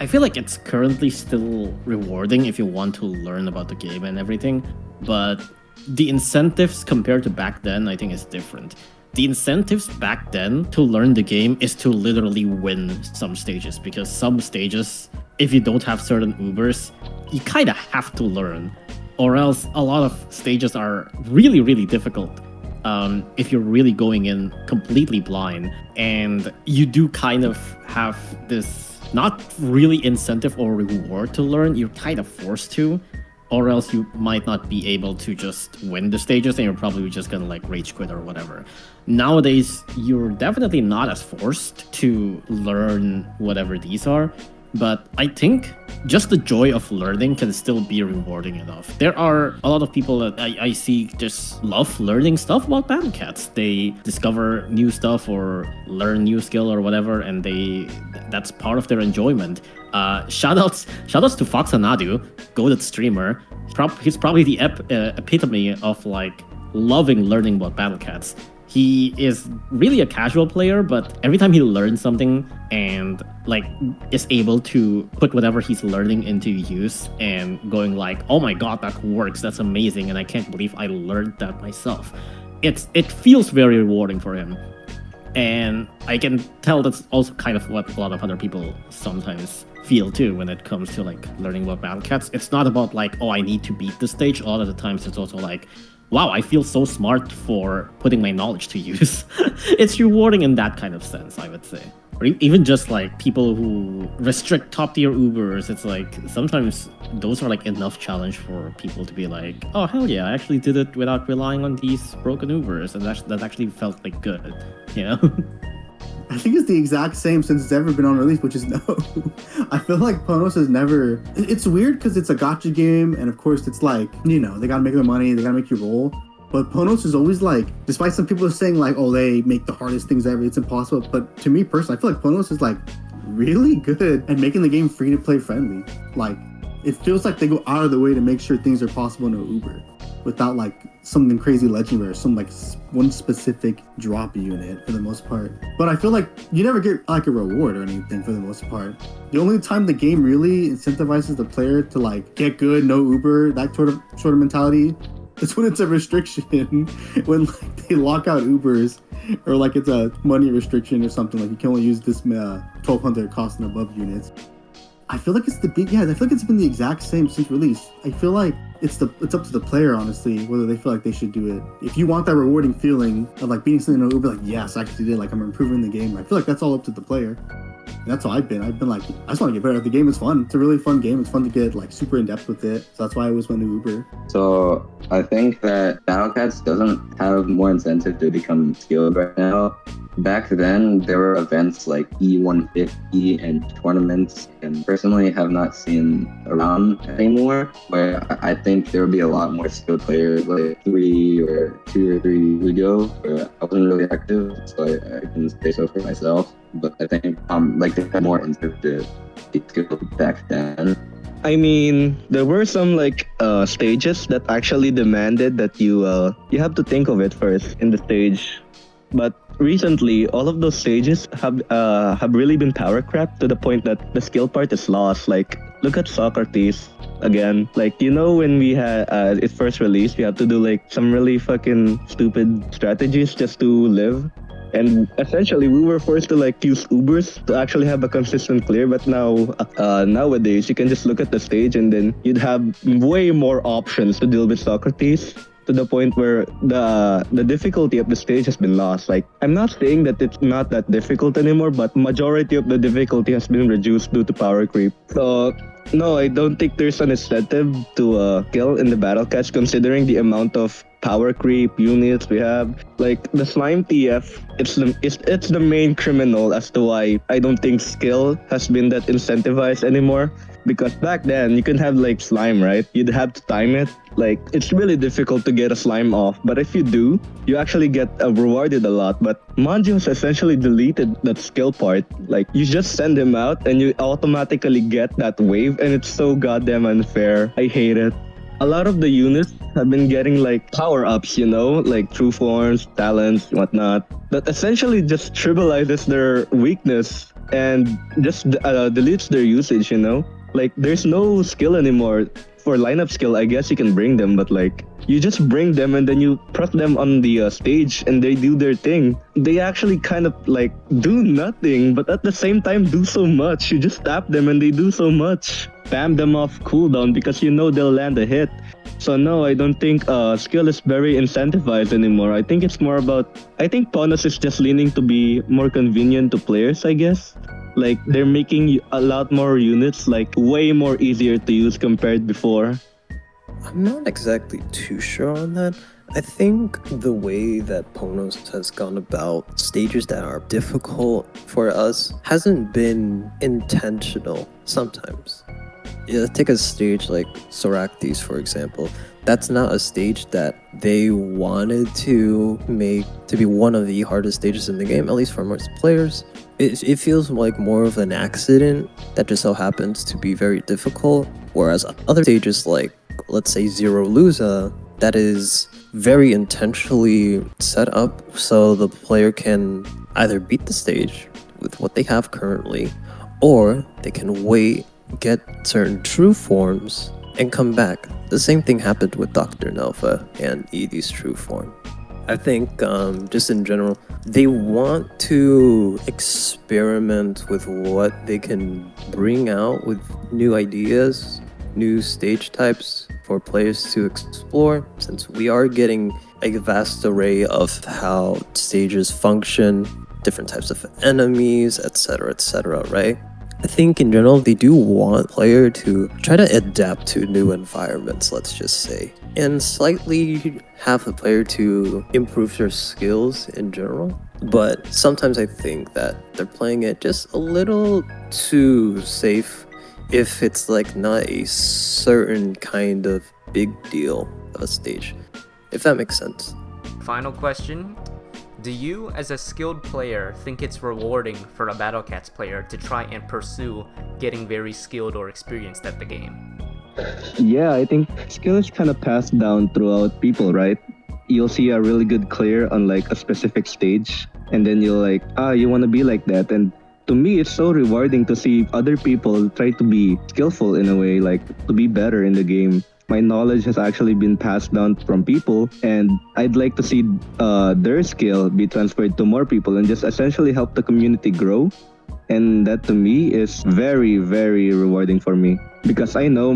I feel like it's currently still rewarding if you want to learn about the game and everything, but the incentives compared to back then, I think, is different. The incentives back then to learn the game is to literally win some stages, because some stages, if you don't have certain Ubers, you kind of have to learn, or else a lot of stages are really, really difficult if you're really going in completely blind, and you do kind of have this not really incentive or reward to learn. You're kind of forced to, or else you might not be able to just win the stages and you're probably just gonna like rage quit or whatever. Nowadays, you're definitely not as forced to learn whatever these are, but I think just the joy of learning can still be rewarding enough. There are a lot of people that I see just love learning stuff about Battle Cats. They discover new stuff or learn new skill or whatever, and that's part of their enjoyment. Shoutouts to FaXaNadu, goated streamer. He's probably the epitome of like loving learning about Battle Cats. He is really a casual player, but every time he learns something and like is able to put whatever he's learning into use and going like, oh my god, that works, that's amazing, and I can't believe I learned that myself. It feels very rewarding for him. And I can tell that's also kind of what a lot of other people sometimes feel too when it comes to like learning about Battle Cats. It's not about like, oh, I need to beat the stage. A lot of the times it's also like, wow, I feel so smart for putting my knowledge to use. It's rewarding in that kind of sense, I would say. Or even just like people who restrict top tier Ubers, it's like sometimes those are like enough challenge for people to be like, oh hell yeah, I actually did it without relying on these broken Ubers, and that actually felt like good, you know? I think it's the exact same since it's ever been on release, which is no. I feel like Ponos has never... It's weird because it's a gacha game, and of course it's like, you know, they gotta make their money, they gotta make you roll. But Ponos is always like, despite some people are saying like, oh, they make the hardest things ever, it's impossible. But to me personally, I feel like Ponos is like really good at making the game free to play friendly. Like, it feels like they go out of the way to make sure things are possible in no Uber. without like something crazy legendary, some like one specific drop unit for the most part. But I feel like you never get like a reward or anything for the most part. The only time the game really incentivizes the player to like get good, no Uber, that sort of mentality, is when it's a restriction, when like they lock out Ubers, or like it's a money restriction or something, like you can only use this 1200 cost and above units. I feel like I feel like it's been the exact same since release. I feel like it's up to the player, honestly, whether they feel like they should do it. If you want that rewarding feeling of like beating something in Uber, like, yes, I actually did, like I'm improving the game. I feel like that's all up to the player. And that's how I've been like, I just want to get better at the game. It's fun. It's a really fun game. It's fun to get like super in depth with it. So that's why I always went to Uber. So I think that Battle Cats doesn't have more incentive to become skilled right now. Back then, there were events like E150 and tournaments, and personally have not seen around anymore, where I think there would be a lot more skilled players like 2 or 3 years ago, where I wasn't really active, so I can say so for myself. But I think like they had more incentive to be skilled back then. I mean, there were some like stages that actually demanded that you have to think of it first in the stage. But recently, all of those stages have really been power crept to the point that the skill part is lost. Like, look at Socrates again. Like, you know, when we had it first released, we had to do like some really fucking stupid strategies just to live. And essentially, we were forced to like use Ubers to actually have a consistent clear. But now, nowadays, you can just look at the stage and then you'd have way more options to deal with Socrates, to the point where the difficulty of the stage has been lost. Like, I'm not saying that it's not that difficult anymore, but majority of the difficulty has been reduced due to power creep. So no, I don't think there's an incentive to kill in the battle catch, considering the amount of power creep units we have. Like the slime TF, it's the main criminal as to why I don't think skill has been that incentivized anymore. Because back then you can have like slime, right? You'd have to time it. Like, it's really difficult to get a slime off, but if you do, you actually get rewarded a lot. But Manji has essentially deleted that skill part. Like, you just send him out and you automatically get that wave, and it's so goddamn unfair. I hate it. A lot of the units have been getting like power-ups, you know, like true forms, talents, whatnot, that essentially just trivializes their weakness and just deletes their usage, you know? Like, there's no skill anymore. For lineup skill, I guess you can bring them, but like, you just bring them and then you press them on the stage and they do their thing. They actually kind of like do nothing, but at the same time do so much. You just tap them and they do so much. Spam them off cooldown because you know they'll land a hit. So no, I don't think skill is very incentivized anymore. I think it's more about, I think Ponos is just leaning to be more convenient to players, I guess. Like, they're making a lot more units like way more easier to use compared before. I'm not exactly too sure on that. I think the way that Ponos has gone about stages that are difficult for us hasn't been intentional sometimes. Yeah, take a stage like Soractes, for example. That's not a stage that they wanted to make to be one of the hardest stages in the game, at least for most players. It feels like more of an accident that just so happens to be very difficult, whereas other stages like, let's say, Zero Lusa, that is very intentionally set up so the player can either beat the stage with what they have currently, or they can wait, get certain true forms, and come back. The same thing happened with Dr. Nova and Edie's true form. I think, just in general, they want to experiment with what they can bring out with new ideas, new stage types for players to explore, since we are getting a vast array of how stages function, different types of enemies, etc., right? I think in general, they do want player to try to adapt to new environments, let's just say, and slightly have the player to improve their skills in general. But sometimes I think that they're playing it just a little too safe if it's like not a certain kind of big deal of a stage, if that makes sense. Final question. Do you, as a skilled player, think it's rewarding for a Battle Cats player to try and pursue getting very skilled or experienced at the game? Yeah, I think skill is kind of passed down throughout people, right? You'll see a really good clear on like a specific stage, and then you're like, you want to be like that. And to me, it's so rewarding to see other people try to be skillful in a way, like to be better in the game. My knowledge has actually been passed down from people, and I'd like to see their skill be transferred to more people and just essentially help the community grow. And that to me is very, very rewarding for me because I know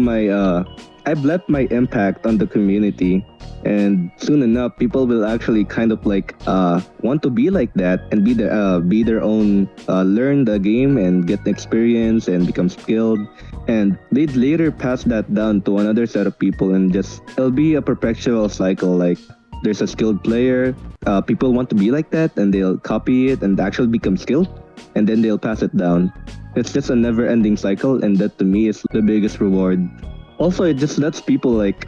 I've left my impact on the community, and soon enough people will actually kind of like want to be like that and be their own, learn the game and get the experience and become skilled, and they'd later pass that down to another set of people, and just it'll be a perpetual cycle. Like there's a skilled player, people want to be like that and they'll copy it and actually become skilled, and then they'll pass it down. It's just a never-ending cycle, and that to me is the biggest reward. Also, it just lets people like,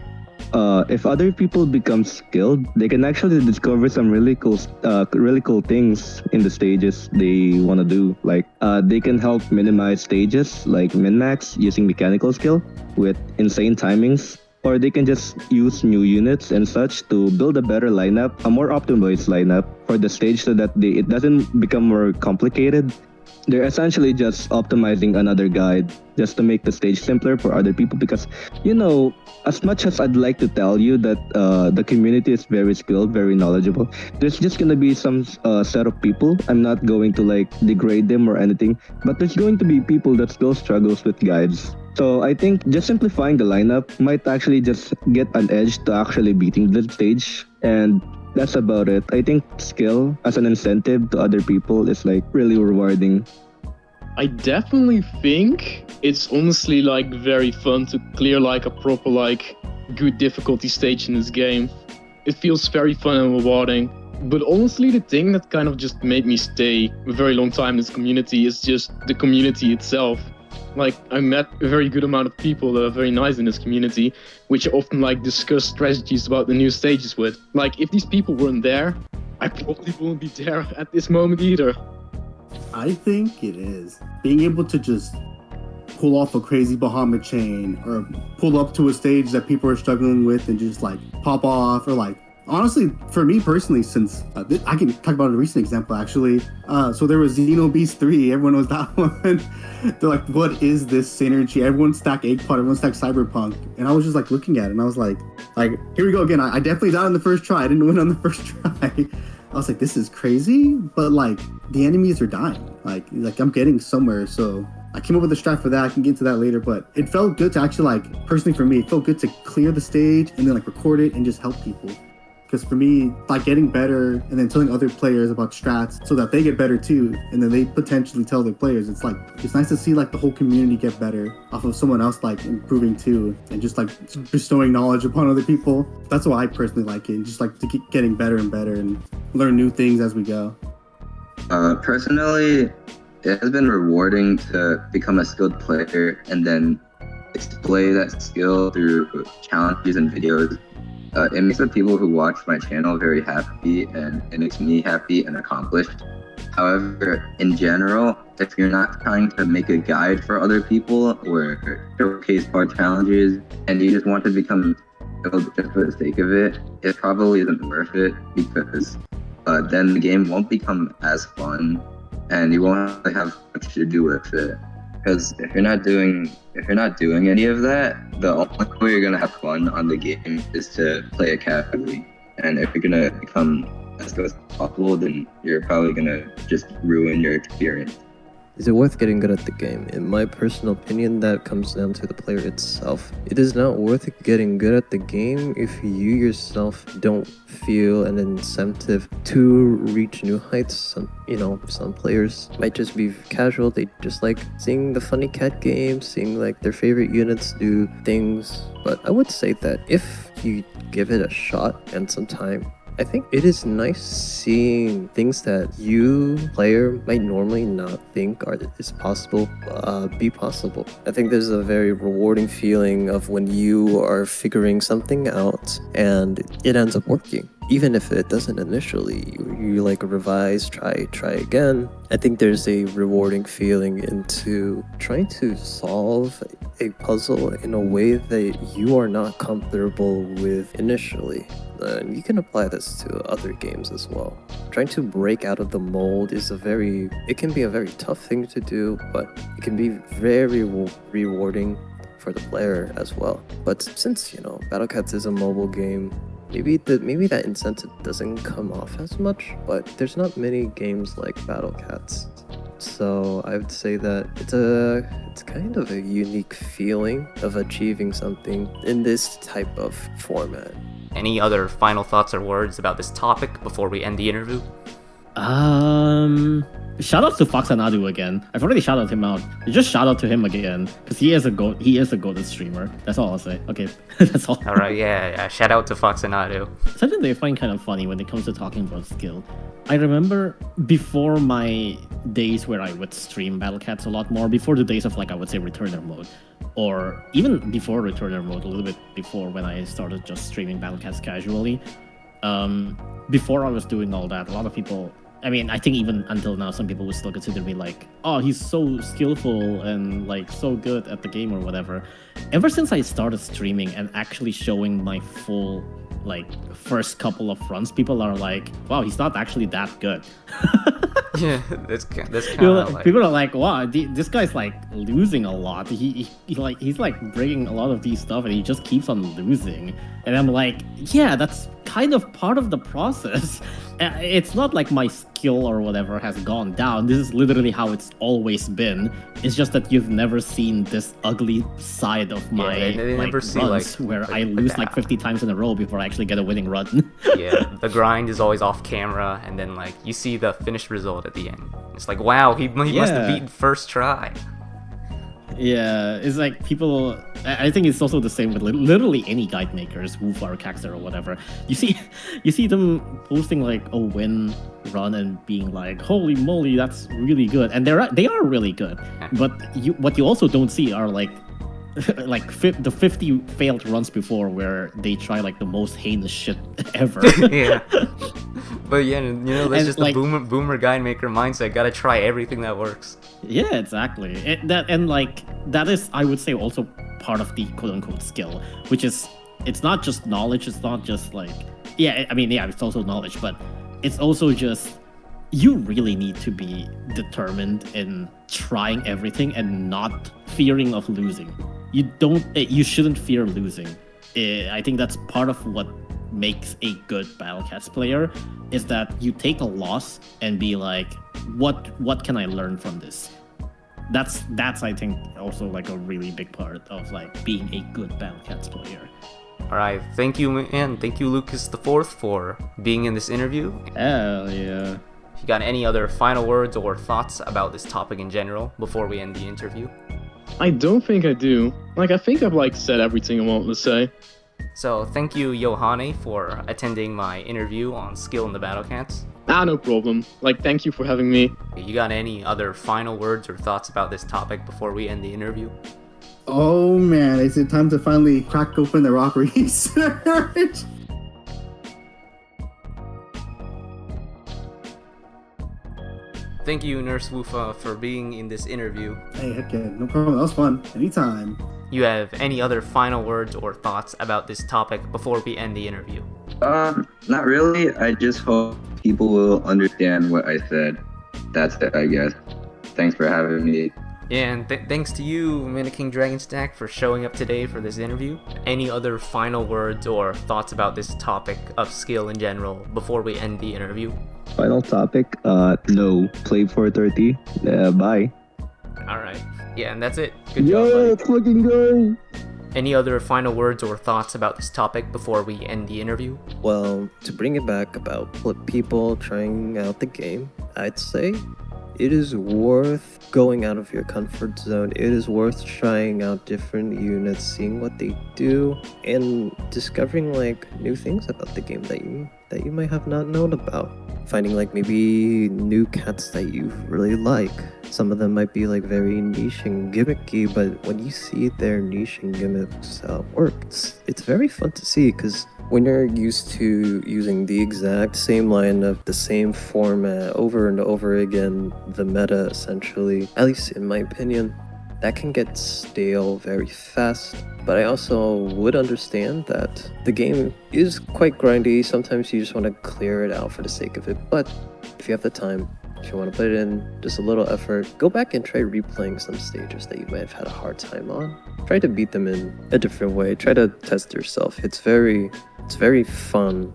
if other people become skilled, they can actually discover some really cool things in the stages they want to do. Like, they can help minimize stages like min-max using mechanical skill with insane timings, or they can just use new units and such to build a better lineup, a more optimized lineup for the stage so that it doesn't become more complicated. They're essentially just optimizing another guide just to make the stage simpler for other people because, as much as I'd like to tell you that the community is very skilled, very knowledgeable, there's just going to be some set of people. I'm not going to like degrade them or anything, but there's going to be people that still struggles with guides. So I think just simplifying the lineup might actually just get an edge to actually beating the stage, and that's about it. I think skill as an incentive to other people is like really rewarding. I definitely think it's honestly like very fun to clear like a proper like good difficulty stage in this game. It feels very fun and rewarding. But honestly, the thing that kind of just made me stay a very long time in this community is just the community itself. Like, I met a very good amount of people that are very nice in this community, which I often like discuss strategies about the new stages with. Like, if these people weren't there, I probably wouldn't be there at this moment either. I think it is. Being able to just pull off a crazy Bahamut chain or pull up to a stage that people are struggling with and just like pop off, or like, honestly, for me personally, since I can talk about a recent example actually. So there was Xenobeast 3, everyone knows that one. They're like, what is this synergy? Everyone stacked Eggpod, everyone stacked Cyberpunk. And I was just like looking at it and I was like, here we go again. I definitely died on the first try. I didn't win on the first try. I was like, this is crazy, but like the enemies are dying. Like I'm getting somewhere. So I came up with a strat for that. I can get into that later, but it felt good to actually, like, personally for me, it felt good to clear the stage and then like record it and just help people. Because for me, like getting better and then telling other players about strats so that they get better too, and then they potentially tell their players, it's like, it's nice to see like the whole community get better off of someone else like improving too, and just like bestowing knowledge upon other people. That's why I personally like it, just like to keep getting better and better and learn new things as we go. Personally, it has been rewarding to become a skilled player and then display that skill through challenges and videos. It makes the people who watch my channel very happy, and it makes me happy and accomplished. However, in general, if you're not trying to make a guide for other people or showcase hard challenges, and you just want to become skilled just for the sake of it, it probably isn't worth it, because then the game won't become as fun, and you won't really have much to do with it. Because if you're not doing any of that, the only way you're gonna have fun on the game is to play it casually. And if you're gonna become as good as possible, then you're probably gonna just ruin your experience. Is it worth getting good at the game? In my personal opinion, that comes down to the player itself. It is not worth getting good at the game if you yourself don't feel an incentive to reach new heights. Some players might just be casual. They just like seeing the funny cat games, seeing like their favorite units do things. But I would say that if you give it a shot and some time, I think it is nice seeing things that you, player, might normally not think is possible, be possible. I think there's a very rewarding feeling of when you are figuring something out and it ends up working. even if it doesn't initially, you like revise, try again. I think there's a rewarding feeling into trying to solve a puzzle in a way that you are not comfortable with initially. And you can apply this to other games as well. Trying to break out of the mold is it can be a very tough thing to do, but it can be very rewarding for the player as well. But since, Battle Cats is a mobile game, maybe that incentive doesn't come off as much, but there's not many games like Battle Cats. So I would say that it's kind of a unique feeling of achieving something in this type of format. Any other final thoughts or words about this topic before we end the interview? Shout out to FaXaNadu again. I've already shouted him out. Just shout out to him again because he is a goated streamer. That's all I'll say. Okay, that's all. All right, yeah. Shout out to FaXaNadu. Something they find kind of funny when it comes to talking about skill. I remember before my days where I would stream Battle Cats a lot more, before the days of I would say returner mode, or even before returner mode, a little bit before when I started just streaming Battle Cats casually. Before I was doing all that, a lot of people, I think even until now, some people would still consider me oh, he's so skillful and so good at the game or whatever. Ever since I started streaming and actually showing my full first couple of runs, people are wow, he's not actually that good. Yeah, that's kind of people are wow, this guy's losing a lot. He's breaking a lot of these stuff and he just keeps on losing. And I'm yeah, that's kind of part of the process. It's not my skill or whatever has gone down. This is literally how it's always been. It's just that you've never seen this ugly side of my runs where I lose 50 times in a row before I actually get a winning run. Yeah, the grind is always off camera, and then you see the finished result at the end. It's wow, he must have beaten first try. Yeah, it's people. I think it's also the same with literally any guide makers, Wuffa or Caxter or whatever. You see them posting a win run and being holy moly, that's really good, and they are really good. But what you also don't see are the 50 failed runs before where they try the most heinous shit ever. Yeah. But yeah, that's just the boomer guide maker mindset. Gotta try everything that works. Yeah, exactly. That is, I would say, also part of the quote-unquote skill, which is, it's not just knowledge. It's not just it's also knowledge, but it's also just, you really need to be determined in trying everything and not fearing of losing. You shouldn't fear losing. I think that's part of what makes a good Battle Cats player, is that you take a loss and be what can I learn from this? That's I think also a really big part of being a good Battle Cats player. All right, thank you, and thank you, Lucas IV, for being in this interview. Hell yeah. You got any other final words or thoughts about this topic in general before we end the interview? I don't think I do. I think I've said everything I wanted to say. So thank you, Yohane, for attending my interview on skill in the Battle Cats. No problem. Thank you for having me. You got any other final words or thoughts about this topic before we end the interview? Oh man, is it time to finally crack open the rock research? Thank you, Nurse Wuffa, for being in this interview. Hey, heck yeah, no problem. That was fun. Anytime. You have any other final words or thoughts about this topic before we end the interview? Not really. I just hope people will understand what I said. That's it, I guess. Thanks for having me. Yeah, and thanks to you, Miniking Dragonstack, for showing up today for this interview. Any other final words or thoughts about this topic of skill in general before we end the interview? Final topic, no. Play 430. Bye. Alright. Yeah, and that's it. Good job, Yeah, buddy. let's fucking go! Any other final words or thoughts about this topic before we end the interview? Well, to bring it back about people trying out the game, I'd say it is worth going out of your comfort zone. It is worth trying out different units, seeing what they do, and discovering new things about the game that you might have not known about. Finding maybe new cats that you really like. Some of them might be very niche and gimmicky, but when you see their niche and gimmicks work, it's very fun to see, because When you're used to using the exact same lineup, the same format over and over again, the meta essentially, at least in my opinion, that can get stale very fast. But I also would understand that the game is quite grindy. Sometimes you just want to clear it out for the sake of it. But if you have the time, if you want to put in just a little effort, go back and try replaying some stages that you might have had a hard time on. Try to beat them in a different way. Try to test yourself. It's very fun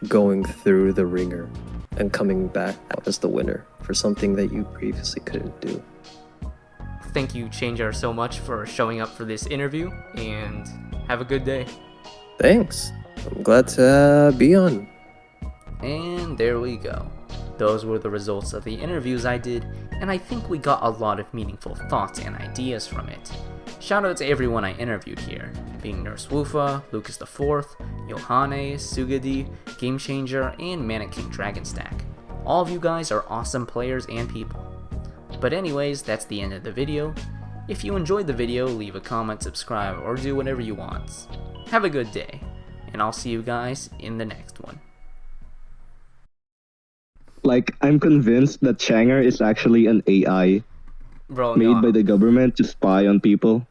going through the ringer and coming back out as the winner for something that you previously couldn't do. Thank you, Changer, so much for showing up for this interview, and have a good day. Thanks. I'm glad to be on. And there we go. Those were the results of the interviews I did, and I think we got a lot of meaningful thoughts and ideas from it. Shout out to everyone I interviewed here, being Nurse Wuffa, LucasIV, Yohane, Sugadi, Game Changer, and Manic King Dragonstack. All of you guys are awesome players and people. But anyways, that's the end of the video. If you enjoyed the video, leave a comment, subscribe, or do whatever you want. Have a good day, and I'll see you guys in the next one. Like, I'm convinced that Changer is actually an AI Bro, made no. by the government to spy on people.